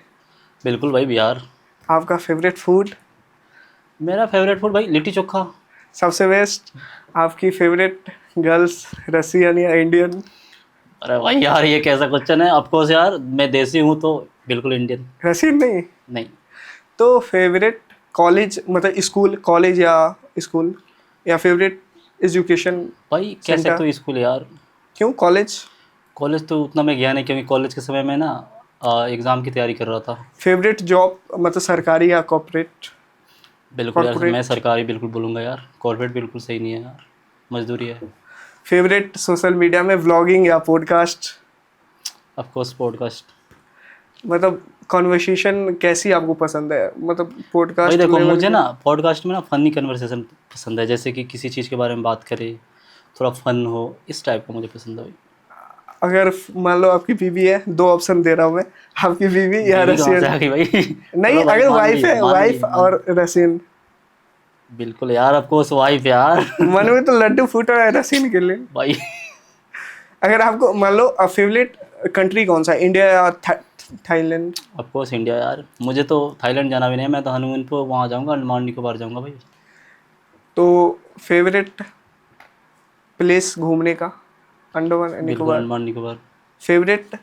S2: बिल्कुल भाई बिहार।
S1: आपका फेवरेट फूड?
S2: मेरा फेवरेट फूड भाई लिट्टी चोखा।
S1: सबसे बेस्ट? आपकी फेवरेट गर्ल्स, रसियन या इंडियन?
S2: अरे भाई यार ये कैसा क्वेश्चन है, ऑफकोर्स यार मैं देसी हूँ तो बिल्कुल इंडियन।
S1: रसियन नहीं?
S2: नहीं।
S1: तो फेवरेट कॉलेज, मतलब स्कूल, कॉलेज या स्कूल, या फेवरेट एजुकेशन
S2: भाई कह
S1: सेंटर?
S2: सकते हो स्कूल यार।
S1: क्यों कॉलेज?
S2: कॉलेज तो उतना मैं गया नहीं, क्योंकि कॉलेज के समय में ना एग्ज़ाम की तैयारी कर रहा था।
S1: फेवरेट जॉब मतलब सरकारी या कॉर्पोरेट?
S2: बिल्कुल यार, मैं
S1: कॉर्पोरेट।
S2: सरकारी बिल्कुल बोलूँगा यार, कॉर्पोरेट बिल्कुल सही नहीं है यार, मजदूरी है।
S1: फेवरेट सोशल मीडिया में व्लॉगिंग या पॉडकास्ट?
S2: Of course podcast.
S1: मतलब कॉन्वर्सेशन कैसी आपको पसंद है, मतलब
S2: भाई
S1: पॉडकास्ट
S2: देखो,
S1: लेवल
S2: मुझे
S1: की?
S2: ना पॉडकास्ट में ना फ़नी कन्वर्सेशन पसंद है, जैसे कि किसी चीज़ के बारे में बात करें, थोड़ा फन हो, इस टाइप का मुझे पसंद है भाई।
S1: अगर मान लो आपकी बीवी है, दो ऑप्शन दे रहा हूँ मैं, आपकी बीवी या
S2: बीवी कहाँ से
S1: रशियन?
S2: आ गई भाई?
S1: नहीं,
S2: चलो भाई,
S1: अगर
S2: मान
S1: वाइफ
S2: लिए
S1: है,
S2: मान लिए
S1: वाइफ
S2: मान
S1: और रशियन।
S2: बिल्कुल यार, ऑफ कोर्स वाइफ यार।
S1: मन में तो लड्डू फूट रहा है रशियन के लिए।
S2: भाई
S1: अगर आपको मान लो फेवरेट कंट्री कौन सा, इंडिया या थाईलैंड?
S2: ऑफ कोर्स इंडिया यार, मुझे तो थाईलैंड जाना भी नहीं है, मैं तो हनीमून पे वहाँ जाऊँगा, अंडमान निकोबार जाऊँगा भाई।
S1: तो फेवरेट प्लेस घूमने का? अंडमान
S2: बिल्कुल
S1: निकोबार।
S2: अंडमान निकोबार।
S1: फेवरेट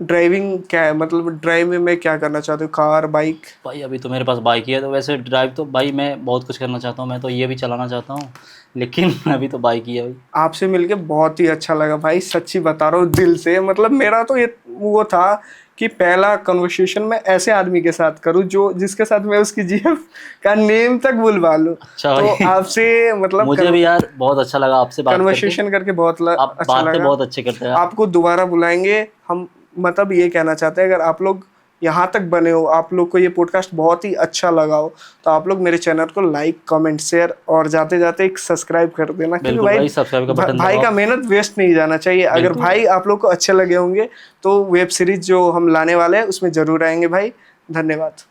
S1: ड्राइविंग क्या है, मतलब ड्राइविंग में क्या करना चाहते हो, कार, बाइक?
S2: भाई अभी तो मेरे पास बाइक ही है, तो वैसे ड्राइव तो भाई मैं बहुत कुछ करना चाहता हूँ, मैं तो ये भी चलाना चाहता हूँ, लेकिन अभी तो बाइक ही है भाई।
S1: आपसे मिलके बहुत ही अच्छा लगा भाई, सच्ची बता रहा हूँ दिल से। मतलब मेरा तो ये वो था कि पहला कन्वर्सेशन मैं ऐसे आदमी के साथ करूँ जो जिसके साथ मैं उसकी जीएफ का नेम तक भूलवा लूँ।
S2: अच्छा
S1: तो
S2: भाई
S1: आपसे मतलब
S2: मुझे भी यार बहुत अच्छा लगा आपसे बात करके,
S1: कन्वर्सेशन करके बहुत
S2: आप
S1: अच्छा
S2: बातें
S1: लगा।
S2: बहुत अच्छी करते हैं यार।
S1: आपको दोबारा बुलाएंगे हम। मतलब ये कहना चाहते हैं, अगर आप लोग यहाँ तक बने हो, आप लोग को ये पॉडकास्ट बहुत ही अच्छा लगा हो, तो आप लोग मेरे चैनल को लाइक, कमेंट, शेयर और जाते जाते एक सब्सक्राइब कर देना, क्योंकि
S2: बिल्कुल भाई, सब्सक्राइब का बटन
S1: भाई का
S2: दबाओ।
S1: मेहनत वेस्ट नहीं जाना चाहिए। अगर
S2: बिल्कुल
S1: भाई
S2: यार।
S1: आप लोग को अच्छे लगे होंगे तो वेब सीरीज जो हम लाने वाले हैं उसमें जरूर आएंगे भाई। धन्यवाद।